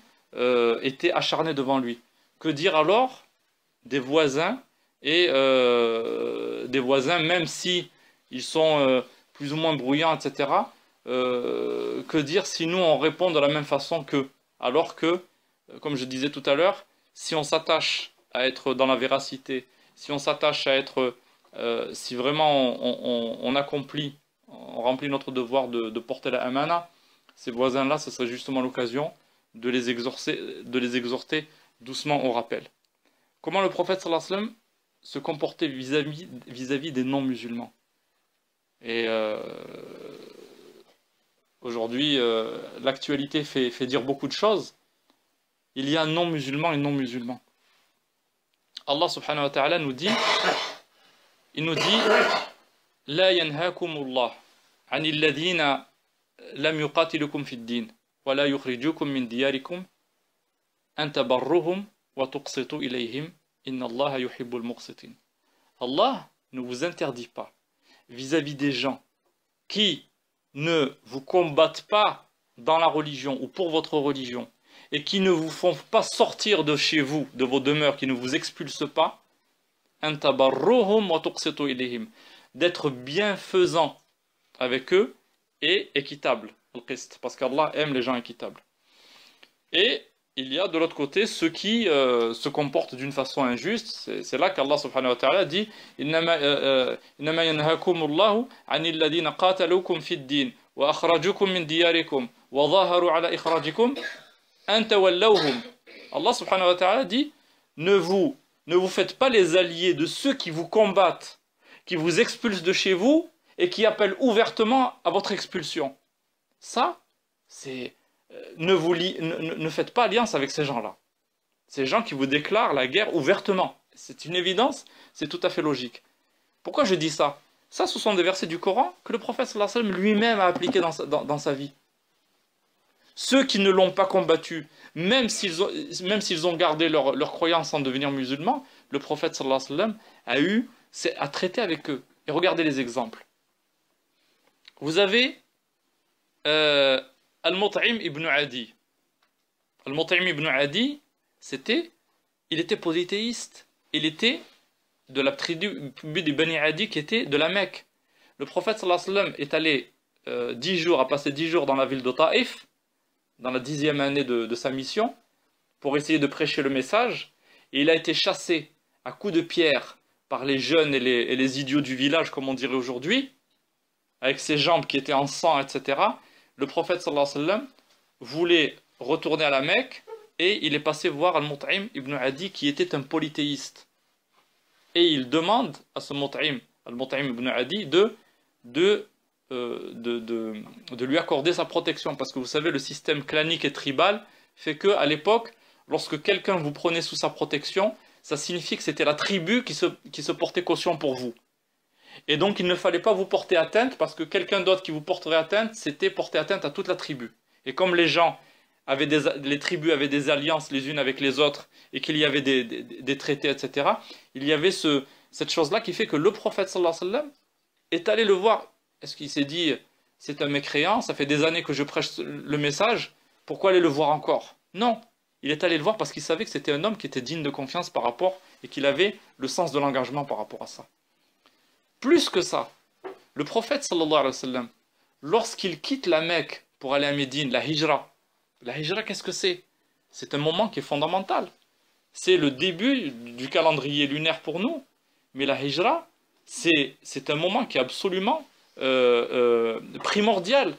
étaient acharnés devant lui. Que dire alors des voisins, et des voisins, même si ils sont plus ou moins bruyants, etc. Que dire si nous on répond de la même façon qu'eux? Alors que, comme je disais tout à l'heure, si on s'attache à être dans la véracité, si on s'attache à être, si vraiment on accomplit, on remplit notre devoir de porter la amana, ces voisins-là, ce serait justement l'occasion de les exhorter doucement au rappel. Comment le prophète sallallahu alayhi wa sallam se comportait vis-à-vis des non-musulmans? Et aujourd'hui, l'actualité fait dire beaucoup de choses. Il y a non-musulmans et non-musulmans. Allah subhanahu wa ta'ala nous dit, La yanhakumullah anil ladhina lam yuqatilukum fid din wa la yukhrijukum min diyarikum an tabarruhum wa tuqsitu ilayhim inna Allaha yuhibbul muqsitin. Allah ne vous interdit pas vis-à-vis des gens qui ne vous combattent pas dans la religion ou pour votre religion, et qui ne vous font pas sortir de chez vous, de vos demeures, qui ne vous expulsent pas, d'être bienfaisant avec eux et équitable, parce qu'Allah aime les gens équitables. Et il y a de l'autre côté ceux qui se comportent d'une façon injuste. C'est là qu'Allah subhanahu wa ta'ala dit Innama yanhakumullahu anil ladina qatalukum fid din wa akhrajukum min diyarikum wa zaharu ala ikhrajikum an tawallawhum. Allah subhanahu wa ta'ala dit ne vous faites pas les alliés de ceux qui vous combattent, qui vous expulsent de chez vous et qui appellent ouvertement à votre expulsion. Ça, c'est ne faites pas alliance avec ces gens-là. Ces gens qui vous déclarent la guerre ouvertement. C'est une évidence, c'est tout à fait logique. Pourquoi je dis ça? Ça, ce sont des versets du Coran que le prophète sallallahu alayhi wa sallam lui-même a appliqués dans sa vie. Ceux qui ne l'ont pas combattu, même s'ils ont gardé leur croyance en devenir musulmans, le prophète sallallahu alayhi wa sallam a traité avec eux. Et regardez les exemples. Vous avez Al-Mut'im ibn Adi. Al-Mut'im ibn Adi, il était polythéiste. Il était de la tribu des Bani Adi qui était de la Mecque. Le prophète sallallahu alayhi wa sallam est allé a passé 10 jours dans la ville de Taïf, dans la 10e année de sa mission, pour essayer de prêcher le message. Et il a été chassé à coups de pierre par les jeunes et les idiots du village, comme on dirait aujourd'hui, avec ses jambes qui étaient en sang, etc. Le prophète sallallahu alayhi wa sallam voulait retourner à la Mecque et il est passé voir Al-Mut'im ibn Adi qui était un polythéiste. Et il demande à ce Al-Mut'im ibn Adi de lui accorder sa protection. Parce que vous savez, le système clanique et tribal fait qu'à l'époque, lorsque quelqu'un vous prenait sous sa protection, ça signifiait que c'était la tribu qui se portait caution pour vous. Et donc il ne fallait pas vous porter atteinte, parce que quelqu'un d'autre qui vous porterait atteinte, c'était porter atteinte à toute la tribu. Et comme les tribus avaient des alliances les unes avec les autres, et qu'il y avait des traités, etc., il y avait cette chose-là qui fait que le prophète sallallahu alayhi wa sallam est allé le voir. Est-ce qu'il s'est dit, c'est un mécréant, ça fait des années que je prêche le message, pourquoi aller le voir encore? Non, il est allé le voir parce qu'il savait que c'était un homme qui était digne de confiance par rapport, et qu'il avait le sens de l'engagement par rapport à ça. Plus que ça, le prophète sallallahu alayhi wa sallam, lorsqu'il quitte la Mecque pour aller à Médine, la hijra, qu'est-ce que c'est? C'est un moment qui est fondamental. C'est le début du calendrier lunaire pour nous. Mais la hijra, c'est un moment qui est absolument primordial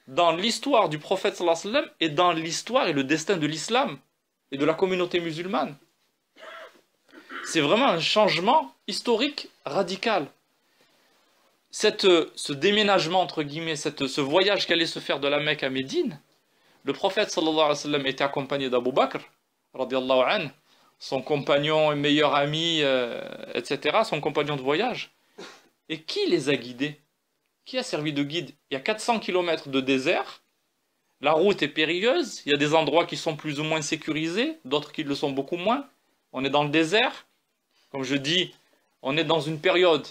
dans l'histoire du prophète sallallahu alayhi wa sallam et dans l'histoire et le destin de l'islam et de la communauté musulmane. C'est vraiment un changement historique radical. Ce déménagement, entre guillemets, ce voyage qui allait se faire de la Mecque à Médine, le prophète sallallahu alayhi wa sallam était accompagné d'Abu Bakr, radiallahu anhu, son compagnon et meilleur ami, etc., son compagnon de voyage. Et qui les a guidés? Qui a servi de guide? Il y a 400 km de désert, la route est périlleuse, il y a des endroits qui sont plus ou moins sécurisés, d'autres qui le sont beaucoup moins. On est dans le désert, comme je dis, on est dans une période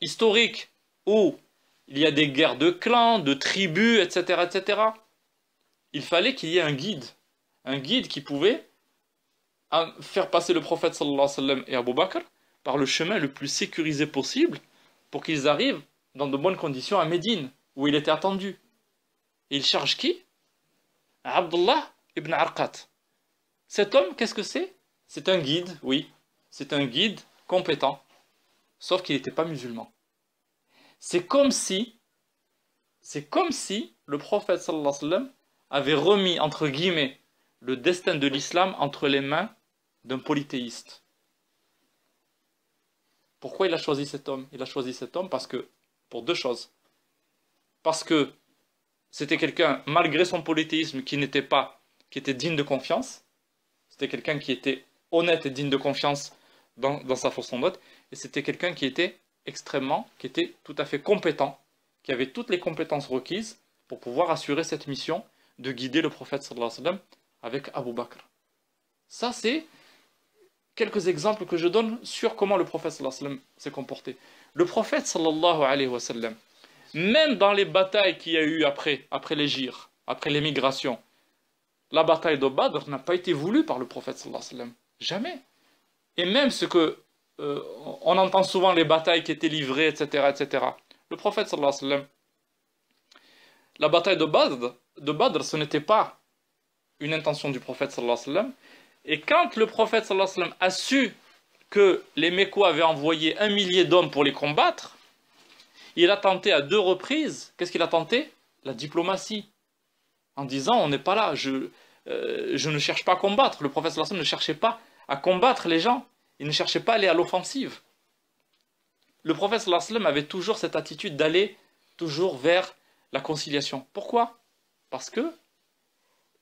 historique où il y a des guerres de clans, de tribus, etc., etc. Il fallait qu'il y ait un guide qui pouvait faire passer le prophète sallallahu alayhi wa sallam et Abu Bakr par le chemin le plus sécurisé possible pour qu'ils arrivent dans de bonnes conditions à Médine, où il était attendu. Et il charge qui? Abdullah ibn Arqat. Cet homme, qu'est-ce que c'est? C'est un guide, oui. C'est un guide compétent. Sauf qu'il n'était pas musulman. C'est comme si le prophète sallallahu alayhi wa sallam avait remis, entre guillemets, le destin de l'islam entre les mains d'un polythéiste. Pourquoi il a choisi cet homme? Il a choisi cet homme pour deux choses. Parce que c'était quelqu'un, malgré son polythéisme, qui était digne de confiance. C'était quelqu'un qui était honnête et digne de confiance dans sa façon d'être. Et c'était quelqu'un qui était tout à fait compétent, qui avait toutes les compétences requises pour pouvoir assurer cette mission de guider le prophète sallallahu alayhi wa sallam avec Abu Bakr. Ça, c'est quelques exemples que je donne sur comment le prophète sallallahu alayhi wa sallam s'est comporté. Le prophète sallallahu alayhi wa sallam, même dans les batailles qu'il y a eu après l'hégire, après l'émigration, la bataille de Badr n'a pas été voulue par le prophète sallallahu alayhi wa sallam. Jamais. Et même on entend souvent les batailles qui étaient livrées, etc., etc. Le prophète sallallahu alayhi wa sallam, la bataille de Badr, ce n'était pas une intention du prophète sallallahu alayhi wa sallam. Et quand le prophète sallallahu alayhi wa sallam a su que les Mécois avaient envoyé 1 millier d'hommes pour les combattre, il a tenté à 2 reprises, qu'est-ce qu'il a tenté? La diplomatie. En disant, on n'est pas là, je ne cherche pas à combattre. Le prophète sallallahu alayhi wa sallam ne cherchait pas à combattre les gens. Il ne cherchait pas à aller à l'offensive. Le prophète sallallahu alayhi wa sallam avait toujours cette attitude d'aller toujours vers la conciliation. Pourquoi? Parce que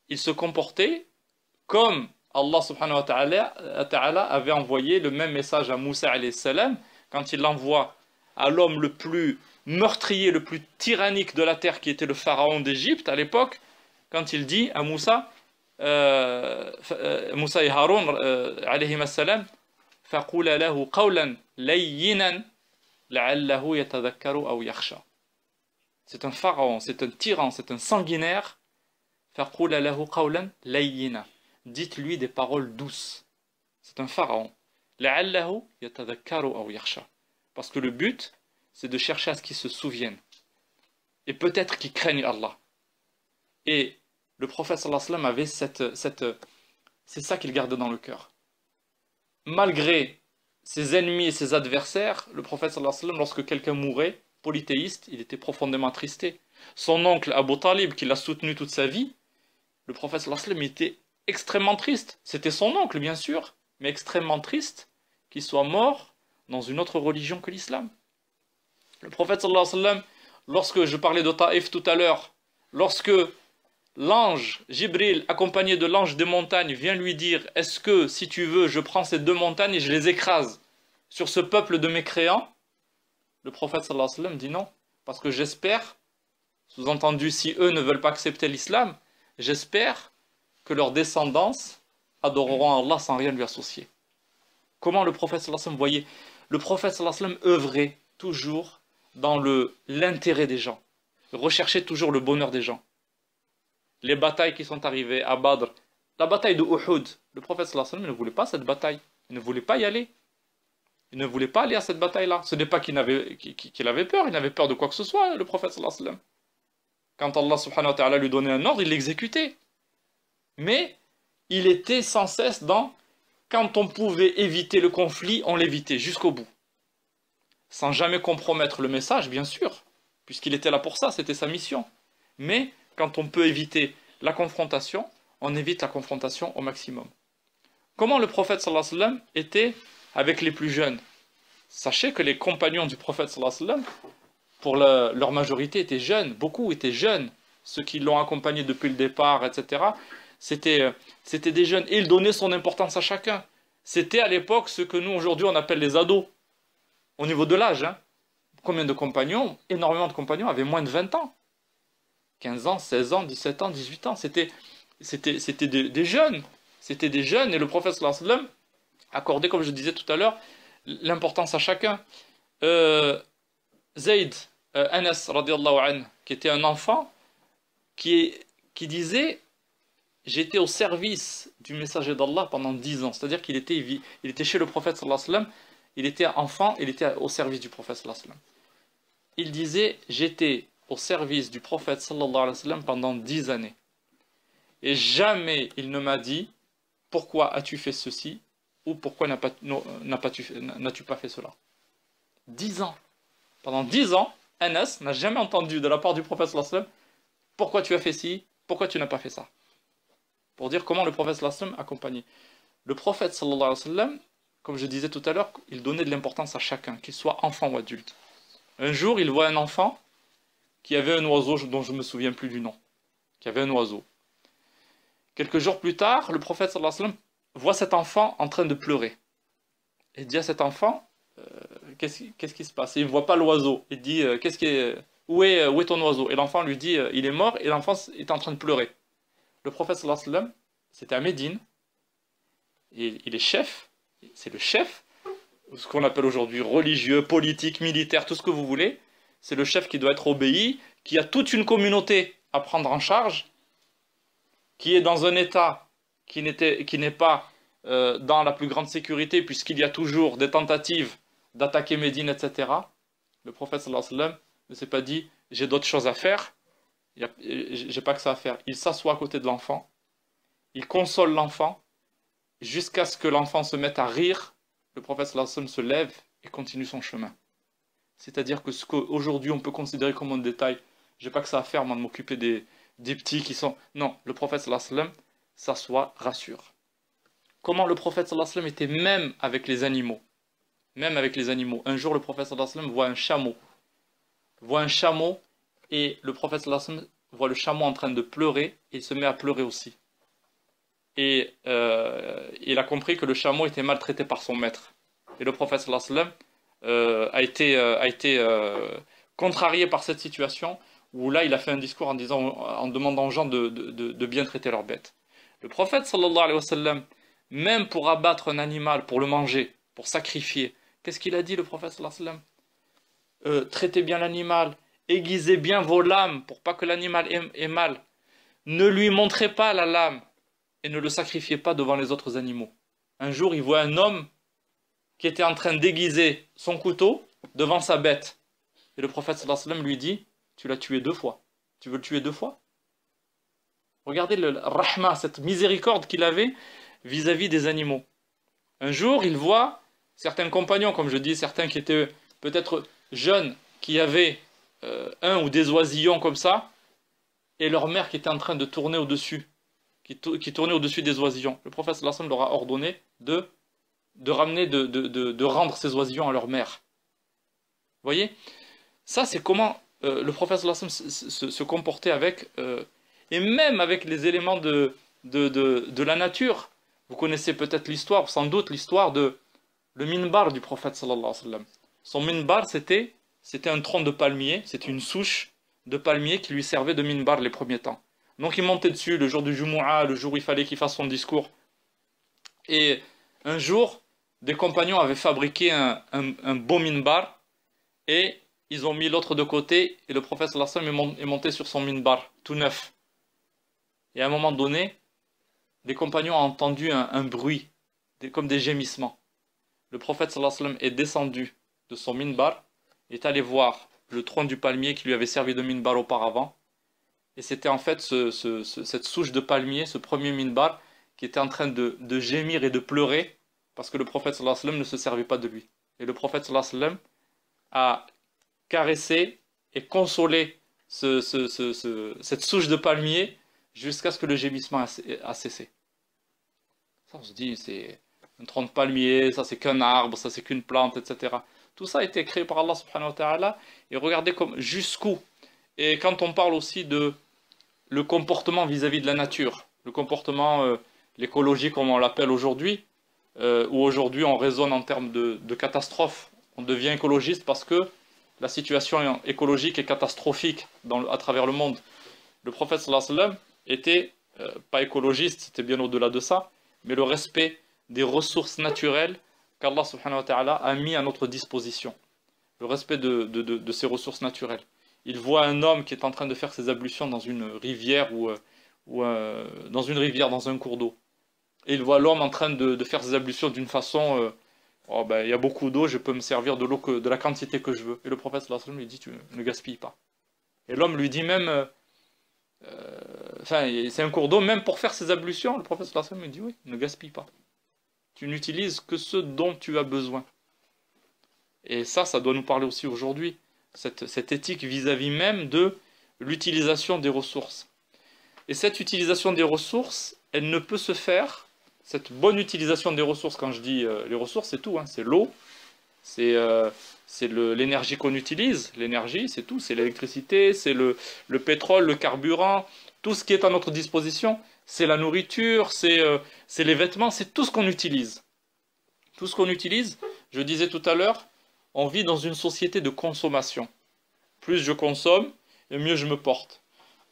il se comportait comme Allah subhanahu wa ta'ala avait envoyé le même message à Moussa alayhi salam quand il l'envoie à l'homme le plus meurtrier, le plus tyrannique de la terre qui était le pharaon d'Égypte à l'époque, quand il dit à Moussa et Haroun alayhi salam فَقُولَ لَهُ قَوْلًا لَيِّنًا لَعَلَّهُ يَتَذَكَّرُ أَوْ يَخْشَى. C'est un pharaon, c'est un tyran, c'est un sanguinaire. فَقُولَ لَهُ قَوْلًا لَيِّنًا. Dites-lui des paroles douces. C'est un pharaon. لَعَلَّهُ يَتَذَكَّرُ أَوْ يَخْشَى. Parce que le but, c'est de chercher à ce qu'ils se souviennent. Et peut-être qu'ils craignent Allah. Et le prophète sallallahu alayhi wa sallam avait c'est ça qu'il gardait dans le cœur. Malgré ses ennemis et ses adversaires, le prophète sallallahu alayhi wa sallam, lorsque quelqu'un mourait, polythéiste, il était profondément attristé. Son oncle Abu Talib, qui l'a soutenu toute sa vie, le prophète sallallahu alayhi wa sallam était extrêmement triste. C'était son oncle, bien sûr, mais extrêmement triste qu'il soit mort dans une autre religion que l'islam. Le prophète sallallahu alayhi wa sallam, lorsque je parlais de Taïf tout à l'heure, lorsque l'ange Jibril, accompagné de l'ange des montagnes, vient lui dire « Est-ce que, si tu veux, je prends ces 2 montagnes et je les écrase sur ce peuple de mécréants ?» Le prophète sallallahu alayhi wa sallam dit non, parce que j'espère, sous-entendu, si eux ne veulent pas accepter l'islam, j'espère que leurs descendance adoreront Allah sans rien lui associer. Comment le prophète sallallahu alayhi wa sallam voyait? Le prophète sallallahu alayhi wa sallam œuvrait toujours dans l'intérêt des gens, recherchait toujours le bonheur des gens. Les batailles qui sont arrivées à Badr, la bataille de Uhud, le prophète sallallahu alayhi wa sallam ne voulait pas cette bataille, il ne voulait pas y aller. Il ne voulait pas aller à cette bataille-là. Ce n'est pas qu'il avait peur, il n'avait peur de quoi que ce soit, le prophète sallallahu alayhi wa sallam. Quand Allah subhanahu wa ta'ala lui donnait un ordre, il l'exécutait. Mais il était sans cesse quand on pouvait éviter le conflit, on l'évitait jusqu'au bout. sans jamais compromettre le message, bien sûr, puisqu'il était là pour ça, c'était sa mission. Mais quand on peut éviter la confrontation, on évite la confrontation au maximum. Comment le prophète sallallahu alayhi wa sallam était avec les plus jeunes? Sachez que les compagnons du prophète sallallahu alayhi wa sallam, pour leur majorité, étaient jeunes, beaucoup étaient jeunes. Ceux qui l'ont accompagné depuis le départ, etc., c'était des jeunes. Et il donnait son importance à chacun. C'était à l'époque ce que nous, aujourd'hui, on appelle les ados. Au niveau de l'âge, hein. Combien de compagnons? Énormément de compagnons avaient moins de 20 ans. 15 ans, 16 ans, 17 ans, 18 ans. C'était des jeunes. C'était des jeunes. Et le prophète sallallahu alayhi wa sallam accordait, comme je disais tout à l'heure, l'importance à chacun. Zayd, Anas, radiallahu anhu, qui était un enfant, qui disait: j'étais au service du messager d'Allah pendant 10 ans. C'est-à-dire qu'il était, il était chez le prophète sallallahu alayhi wa sallam, il était enfant, il était au service du prophète sallallahu alayhi wa sallam. Il disait: j'étais au service du prophète sallallahu alayhi wa sallam pendant 10 années. Et jamais il ne m'a dit: pourquoi as-tu fait ceci? Ou pourquoi n'as-tu pas fait cela? 10 ans. Pendant 10 ans, Anas n'a jamais entendu de la part du prophète sallallahu alayhi wa sallam: pourquoi tu as fait ci? Pourquoi tu n'as pas fait ça? Pour dire comment le prophète sallallahu alayhi wa sallam accompagnait. Le prophète sallallahu alayhi wa sallam, comme je disais tout à l'heure, il donnait de l'importance à chacun, qu'il soit enfant ou adulte. Un jour, il voit un enfant qui avait un oiseau dont je ne me souviens plus du nom, qui avait un oiseau. Quelques jours plus tard, le prophète sallallahu alayhi wa sallam voit cet enfant en train de pleurer. Et dit à cet enfant: qu'est-ce qui se passe? Et il ne voit pas l'oiseau. Il dit: où est ton oiseau? Et l'enfant lui dit: il est mort, et l'enfant est en train de pleurer. Le prophète sallallahu alayhi wa sallam, c'était à Médine, et il est chef, c'est le chef, ce qu'on appelle aujourd'hui religieux, politique, militaire, tout ce que vous voulez. C'est le chef qui doit être obéi, qui a toute une communauté à prendre en charge, qui est dans un état qui n'est pas dans la plus grande sécurité, puisqu'il y a toujours des tentatives d'attaquer Médine, etc. Le prophète sallallahu alayhi wa sallam ne s'est pas dit: j'ai d'autres choses à faire, j'ai pas que ça à faire. Il s'assoit à côté de l'enfant, il console l'enfant, jusqu'à ce que l'enfant se mette à rire. Le prophète sallallahu alayhi wa sallam se lève et continue son chemin. C'est-à-dire que ce qu'aujourd'hui on peut considérer comme un détail, j'ai pas que ça à faire, moi, de m'occuper des petits qui sont... Non, le prophète sallallahu alayhi wa sallam s'assoit, rassure. Comment le prophète sallallahu alayhi wa sallam était même avec les animaux. Même avec les animaux. Un jour, le prophète sallallahu alayhi wa sallam voit un chameau, et le prophète sallallahu alayhi wa sallam voit le chameau en train de pleurer, et il se met à pleurer aussi. Et il a compris que le chameau était maltraité par son maître. Et le prophète sallallahu alayhi wa sallam a été contrarié par cette situation, où là il a fait un discours en demandant aux gens de bien traiter leurs bêtes. Le prophète sallallahu alayhi wa sallam, même pour abattre un animal, pour le manger, pour sacrifier, qu'est-ce qu'il a dit, le prophète sallallahu alayhi wa sallam? Traitez bien l'animal, aiguisez bien vos lames pour pas que l'animal ait mal, ne lui montrez pas la lame et ne le sacrifiez pas devant les autres animaux. Un jour il voit un homme qui était en train d'aiguiser son couteau devant sa bête. Et le prophète sallallahu alayhi wa sallam lui dit: tu l'as tué 2 fois. Tu veux le tuer 2 fois? Regardez le rahma, cette miséricorde qu'il avait vis-à-vis des animaux. Un jour, il voit certains compagnons, comme je dis, certains qui étaient peut-être jeunes, qui avaient un ou des oisillons comme ça, et leur mère qui était en train de tourner au-dessus, qui tournait au-dessus des oisillons. Le prophète sallallahu alayhi wa sallam leur a ordonné de rendre ces oisillons à leur mère. Vous voyez? Ça, c'est comment le prophète sallallahu alayhi wa sallam se comportait avec, et même avec les éléments de la nature. Vous connaissez peut-être l'histoire, sans doute l'histoire de le minbar du prophète sallallahu alayhi wa sallam. Son minbar, c'était un tronc de palmier, c'était une souche de palmier qui lui servait de minbar les premiers temps. Donc il montait dessus le jour du Jumu'ah, le jour où il fallait qu'il fasse son discours. Et un jour, des compagnons avaient fabriqué un beau minbar, et ils ont mis l'autre de côté, et le prophète sallallahu alayhi wa sallam est monté sur son minbar, tout neuf. Et à un moment donné, les compagnons ont entendu un bruit, comme des gémissements. Le prophète sallallahu alayhi wa sallam est descendu de son minbar, est allé voir le tronc du palmier qui lui avait servi de minbar auparavant, et c'était en fait cette souche de palmier, ce premier minbar, qui était en train de gémir et de pleurer, parce que le prophète sallallahu alayhi wa sallam ne se servait pas de lui. Et le prophète sallallahu alayhi wa sallam à caresser et consoler cette souche de palmier jusqu'à ce que le gémissement a cessé. Ça, on se dit, c'est un tronc de palmier, ça c'est qu'un arbre, ça c'est qu'une plante, etc. Tout ça a été créé par Allah subhanahu wa ta'ala, et regardez comme, jusqu'où. Et quand on parle aussi de le comportement vis-à-vis de la nature, le comportement, l'écologie comme on l'appelle aujourd'hui, où aujourd'hui on raisonne en termes de catastrophe. On devient écologiste parce que la situation écologique est catastrophique à travers le monde. Le prophète sallallahu alayhi wa sallam était pas écologiste, c'était bien au-delà de ça, mais le respect des ressources naturelles qu'Allah subhanahu wa ta'ala a mis à notre disposition. Le respect de ces ressources naturelles. Il voit un homme qui est en train de faire ses ablutions dans une rivière dans une rivière, dans un cours d'eau. Et il voit l'homme en train de faire ses ablutions d'une façon, oh ben, il y a beaucoup d'eau, je peux me servir de l'eau de la quantité que je veux. Et le prophète sallallahu alayhi wa sallam lui dit, tu ne gaspilles pas. Et l'homme lui dit même, enfin, c'est un cours d'eau, même pour faire ses ablutions, le prophète sallallahu alayhi wa sallam lui dit, oui, ne gaspille pas. Tu n'utilises que ce dont tu as besoin. Et ça doit nous parler aussi aujourd'hui, cette éthique vis-à-vis même de l'utilisation des ressources. Et cette utilisation des ressources, elle ne peut se faire, cette bonne utilisation des ressources, quand je dis les ressources, c'est tout, hein, c'est l'eau, c'est l'énergie qu'on utilise, l'énergie, c'est tout, c'est l'électricité, c'est le pétrole, le carburant, tout ce qui est à notre disposition, c'est la nourriture, c'est les vêtements, c'est tout ce qu'on utilise. Tout ce qu'on utilise, je disais tout à l'heure, on vit dans une société de consommation. Plus je consomme, et mieux je me porte.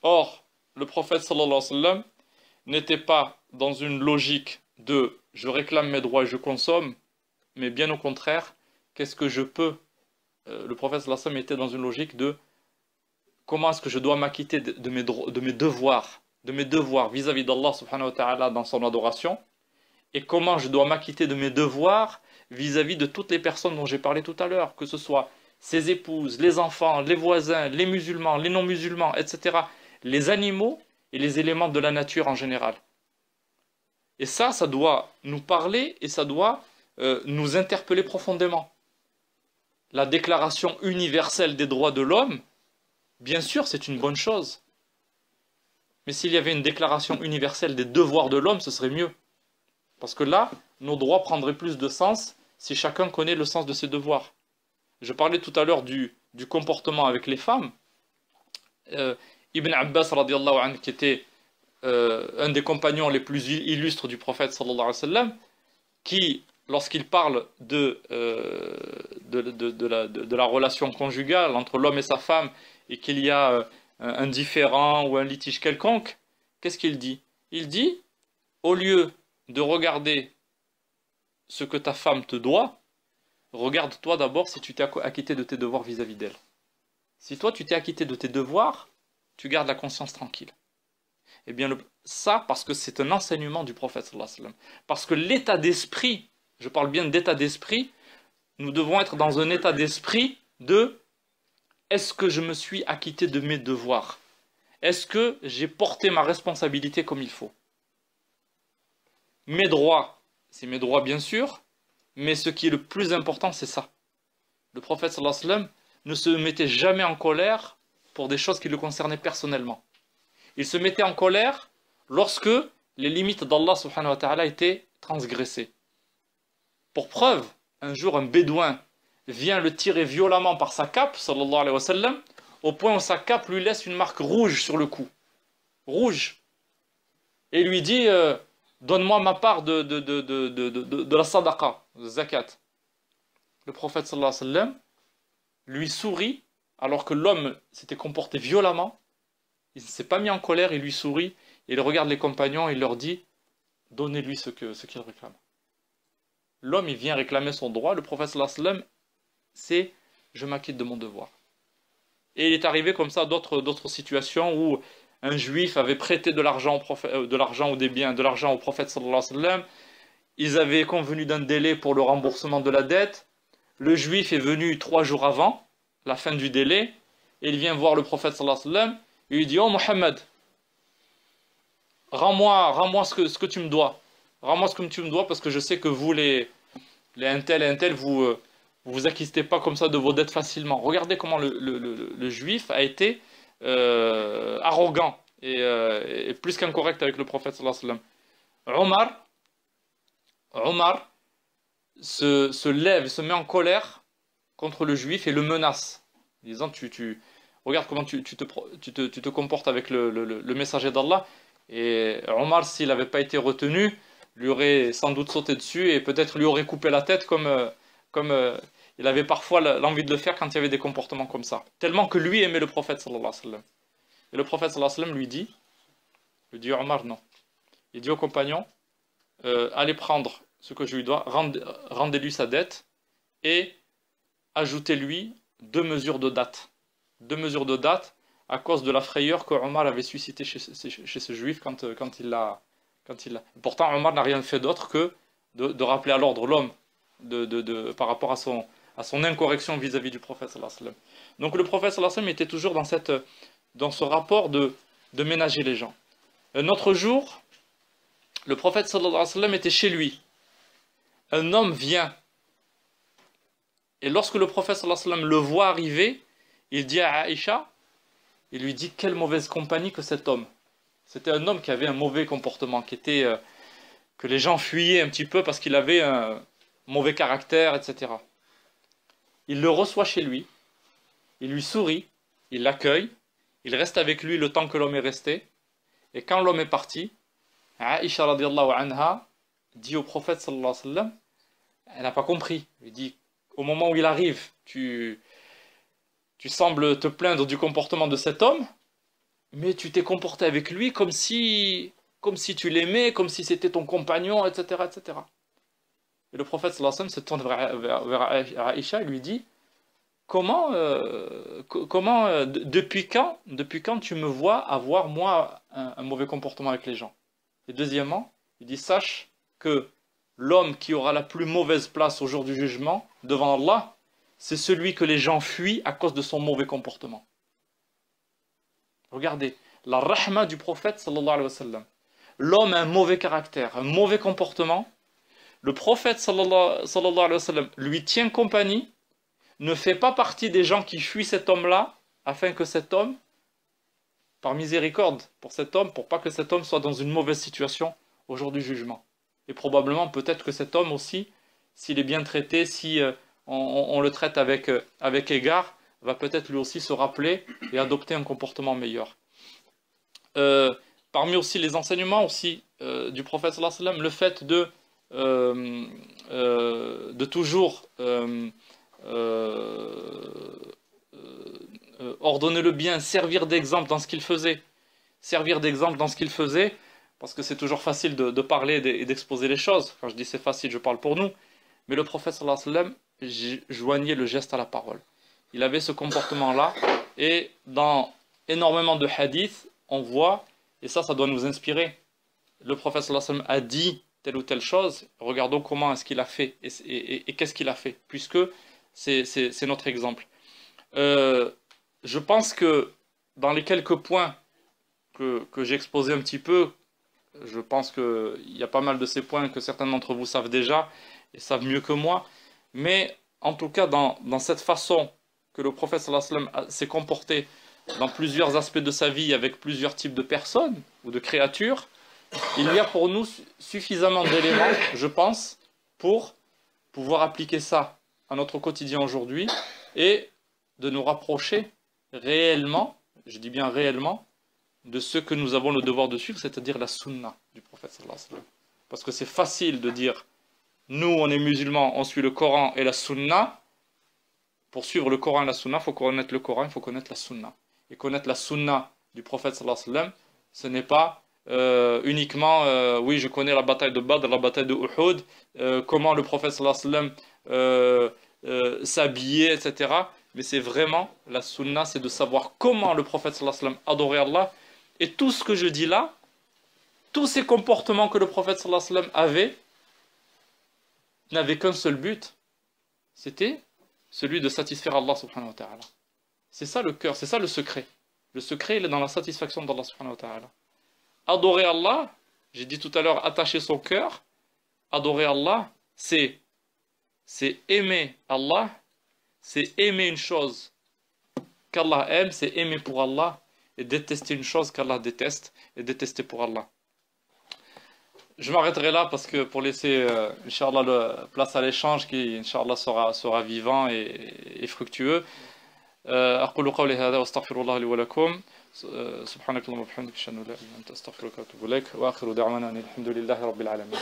Or, le prophète sallallahu alayhi wa sallam n'était pas dans une logique de « je réclame mes droits et je consomme », mais bien au contraire, qu'est-ce que je peux le prophète sallallahu alayhi wa sallam était dans une logique de comment est-ce que je dois m'acquitter de mes devoirs vis-à-vis d'Allah subhanahu wa ta'ala dans son adoration, et comment je dois m'acquitter de mes devoirs vis-à-vis de toutes les personnes dont j'ai parlé tout à l'heure, que ce soit ses épouses, les enfants, les voisins, les musulmans, les non-musulmans, etc., les animaux et les éléments de la nature en général. Et ça doit nous parler et ça doit nous interpeller profondément. La déclaration universelle des droits de l'homme, bien sûr, c'est une bonne chose. Mais s'il y avait une déclaration universelle des devoirs de l'homme, ce serait mieux. Parce que là, nos droits prendraient plus de sens si chacun connaît le sens de ses devoirs. Je parlais tout à l'heure du comportement avec les femmes. Ibn Abbas, radiallahu anhu, qui était un des compagnons les plus illustres du prophète, sallallahu alayhi wa sallam, qui, lorsqu'il parle de la relation conjugale entre l'homme et sa femme, et qu'il y a un différend ou un litige quelconque, qu'est-ce qu'il dit? Il dit, au lieu de regarder ce que ta femme te doit, regarde-toi d'abord si tu t'es acquitté de tes devoirs vis-à-vis d'elle. Si toi tu t'es acquitté de tes devoirs, tu gardes la conscience tranquille. Eh bien, ça, parce que c'est un enseignement du prophète sallallahu alayhi wa sallam. Parce que l'état d'esprit, je parle bien d'état d'esprit, nous devons être dans un état d'esprit de est-ce que je me suis acquitté de mes devoirs? Est-ce que j'ai porté ma responsabilité comme il faut? Mes droits, c'est mes droits bien sûr, mais ce qui est le plus important, c'est ça. Le prophète sallallahu alayhi wa sallam ne se mettait jamais en colère pour des choses qui le concernaient personnellement. Il se mettait en colère lorsque les limites d'Allah subhanahu wa ta'ala étaient transgressées. Pour preuve, un jour un bédouin vient le tirer violemment par sa cape, sallallahu alayhi wa sallam, au point où sa cape lui laisse une marque rouge sur le cou. Rouge. Et lui dit, donne-moi ma part de la sadaqa, de zakat. Le prophète sallallahu alayhi wa sallam lui sourit, alors que l'homme s'était comporté violemment. Il ne s'est pas mis en colère, il lui sourit, et il regarde les compagnons et il leur dit, donnez-lui ce qu'il réclame. L'homme, il vient réclamer son droit, le prophète sallallahu alayhi wa sallam, c'est je m'acquitte de mon devoir. Et il est arrivé comme ça d'autres situations où un juif avait prêté de l'argent ou des biens, de l'argent au prophète sallallahu alayhi wa sallam. Ils avaient convenu d'un délai pour le remboursement de la dette. Le juif est venu 3 jours avant la fin du délai et il vient voir le prophète sallallahu alayhi wa sallam et il dit, oh Mohammed, rends-moi ce que tu me dois. Rends-moi ce que tu me dois parce que je sais que vous les un tel et un tel, vous Vous vous acquittez pas comme ça de vos dettes facilement. Regardez comment le juif a été arrogant et plus qu'incorrect avec le prophète sallallahu alayhi wa sallam. Omar se lève, se met en colère contre le juif et le menace, disant regarde comment tu te comportes avec le messager d'Allah. Et Omar, s'il n'avait pas été retenu, lui aurait sans doute sauté dessus et peut-être lui aurait coupé la tête comme il avait parfois l'envie de le faire quand il y avait des comportements comme ça. Tellement que lui aimait le prophète sallallahu alayhi wa sallam. Et le prophète sallallahu alayhi wa sallam lui dit Omar non. Il dit aux compagnons, allez prendre ce que je lui dois, rendez-lui sa dette et ajoutez-lui 2 mesures de date. 2 mesures de date à cause de la frayeur que Omar avait suscité chez ce juif quand il l'a. Pourtant, Omar n'a rien fait d'autre que de rappeler à l'ordre l'homme par rapport à son incorrection vis-à-vis du prophète sallallahu alayhi wa sallam. Donc le prophète sallallahu alayhi wa sallam était toujours dans ce rapport de ménager les gens. Un autre jour, le prophète sallallahu alayhi wa sallam était chez lui. Un homme vient. Et lorsque le prophète sallallahu alayhi wa sallam le voit arriver, il dit à Aïcha, il lui dit quelle mauvaise compagnie que cet homme. C'était un homme qui avait un mauvais comportement, que les gens fuyaient un petit peu parce qu'il avait un mauvais caractère, etc. Il le reçoit chez lui, il lui sourit, il l'accueille, il reste avec lui le temps que l'homme est resté, et quand l'homme est parti, Aïcha radiallahu anha dit au prophète sallallahu alayhi wa sallam, elle n'a pas compris, il dit, au moment où il arrive, tu sembles te plaindre du comportement de cet homme, mais tu t'es comporté avec lui comme si tu l'aimais, comme si c'était ton compagnon, etc., etc. Et le prophète sallallahu alayhi wa sallam se tourne vers Aïcha et lui dit, depuis quand tu me vois avoir moi un mauvais comportement avec les gens? Et deuxièmement, il dit, sache que l'homme qui aura la plus mauvaise place au jour du jugement devant Allah, c'est celui que les gens fuient à cause de son mauvais comportement. Regardez, la rahma du prophète sallallahu alayhi wa sallam. L'homme a un mauvais caractère, un mauvais comportement. Le prophète sallallahu alayhi wa sallam lui tient compagnie, ne fait pas partie des gens qui fuient cet homme-là, afin que cet homme, par miséricorde pour cet homme, pour pas que cet homme soit dans une mauvaise situation au jour du jugement. Et probablement, peut-être que cet homme aussi, s'il est bien traité, si on le traite avec égard, va peut-être lui aussi se rappeler et adopter un comportement meilleur. Parmi aussi les enseignements aussi du prophète sallallahu alayhi wa sallam, le fait de toujours ordonner le bien, servir d'exemple dans ce qu'il faisait. Servir d'exemple dans ce qu'il faisait, parce que c'est toujours facile de parler et d'exposer les choses. Quand je dis c'est facile, je parle pour nous. Mais le prophète sallallahu alayhi wa sallam joignait le geste à la parole. Il avait ce comportement-là, et dans énormément de hadiths, on voit, et ça doit nous inspirer. Le prophète sallallahu alayhi wa sallam a dit telle ou telle chose, regardons comment est-ce qu'il a fait, et qu'est-ce qu'il a fait, puisque c'est notre exemple. Je pense que dans les quelques points que j'ai exposés un petit peu, je pense qu'il y a pas mal de ces points que certains d'entre vous savent déjà, et savent mieux que moi, mais en tout cas dans cette façon que le prophète sallallahu alayhi wa sallam s'est comporté dans plusieurs aspects de sa vie avec plusieurs types de personnes ou de créatures, il y a pour nous suffisamment d'éléments, je pense, pour pouvoir appliquer ça à notre quotidien aujourd'hui et de nous rapprocher réellement, je dis bien réellement, de ce que nous avons le devoir de suivre, c'est-à-dire la sunna du prophète sallallahu alayhi wa sallam. Parce que c'est facile de dire, nous on est musulmans, on suit le Coran et la sunna. Pour suivre le Coran et la sunna, il faut connaître le Coran, il faut connaître la sunna. Et connaître la sunna du prophète sallallahu alayhi wa sallam, ce n'est pas uniquement, oui je connais la bataille de Badr, la bataille de Uhud, comment le prophète sallallahu alayhi wa sallam s'habillait, etc. Mais c'est vraiment, la sunna, c'est de savoir comment le prophète sallallahu alayhi wa sallam adorait Allah. Et tout ce que je dis là, tous ces comportements que le prophète sallallahu alayhi wa sallam avait, n'avaient qu'un seul but, c'était celui de satisfaire Allah subhanahu wa ta'ala. C'est ça le cœur, c'est ça le secret. Le secret, il est dans la satisfaction d'Allah subhanahu wa ta'ala. Adorer Allah, j'ai dit tout à l'heure, attacher son cœur, adorer Allah, c'est c'est aimer Allah, c'est aimer une chose qu'Allah aime, c'est aimer pour Allah, et détester une chose qu'Allah déteste, et détester pour Allah. Je m'arrêterai là parce que pour laisser, Inch'Allah, place à l'échange qui, Inch'Allah, sera vivant et fructueux. أقول قولي هذا وأستغفر الله لي ولكم سبحانك اللهم وبحمدك أشهد أن لا إله إلا أنت أستغفرك وأتوب إليك وآخر دعوانا أن الحمد لله رب العالمين.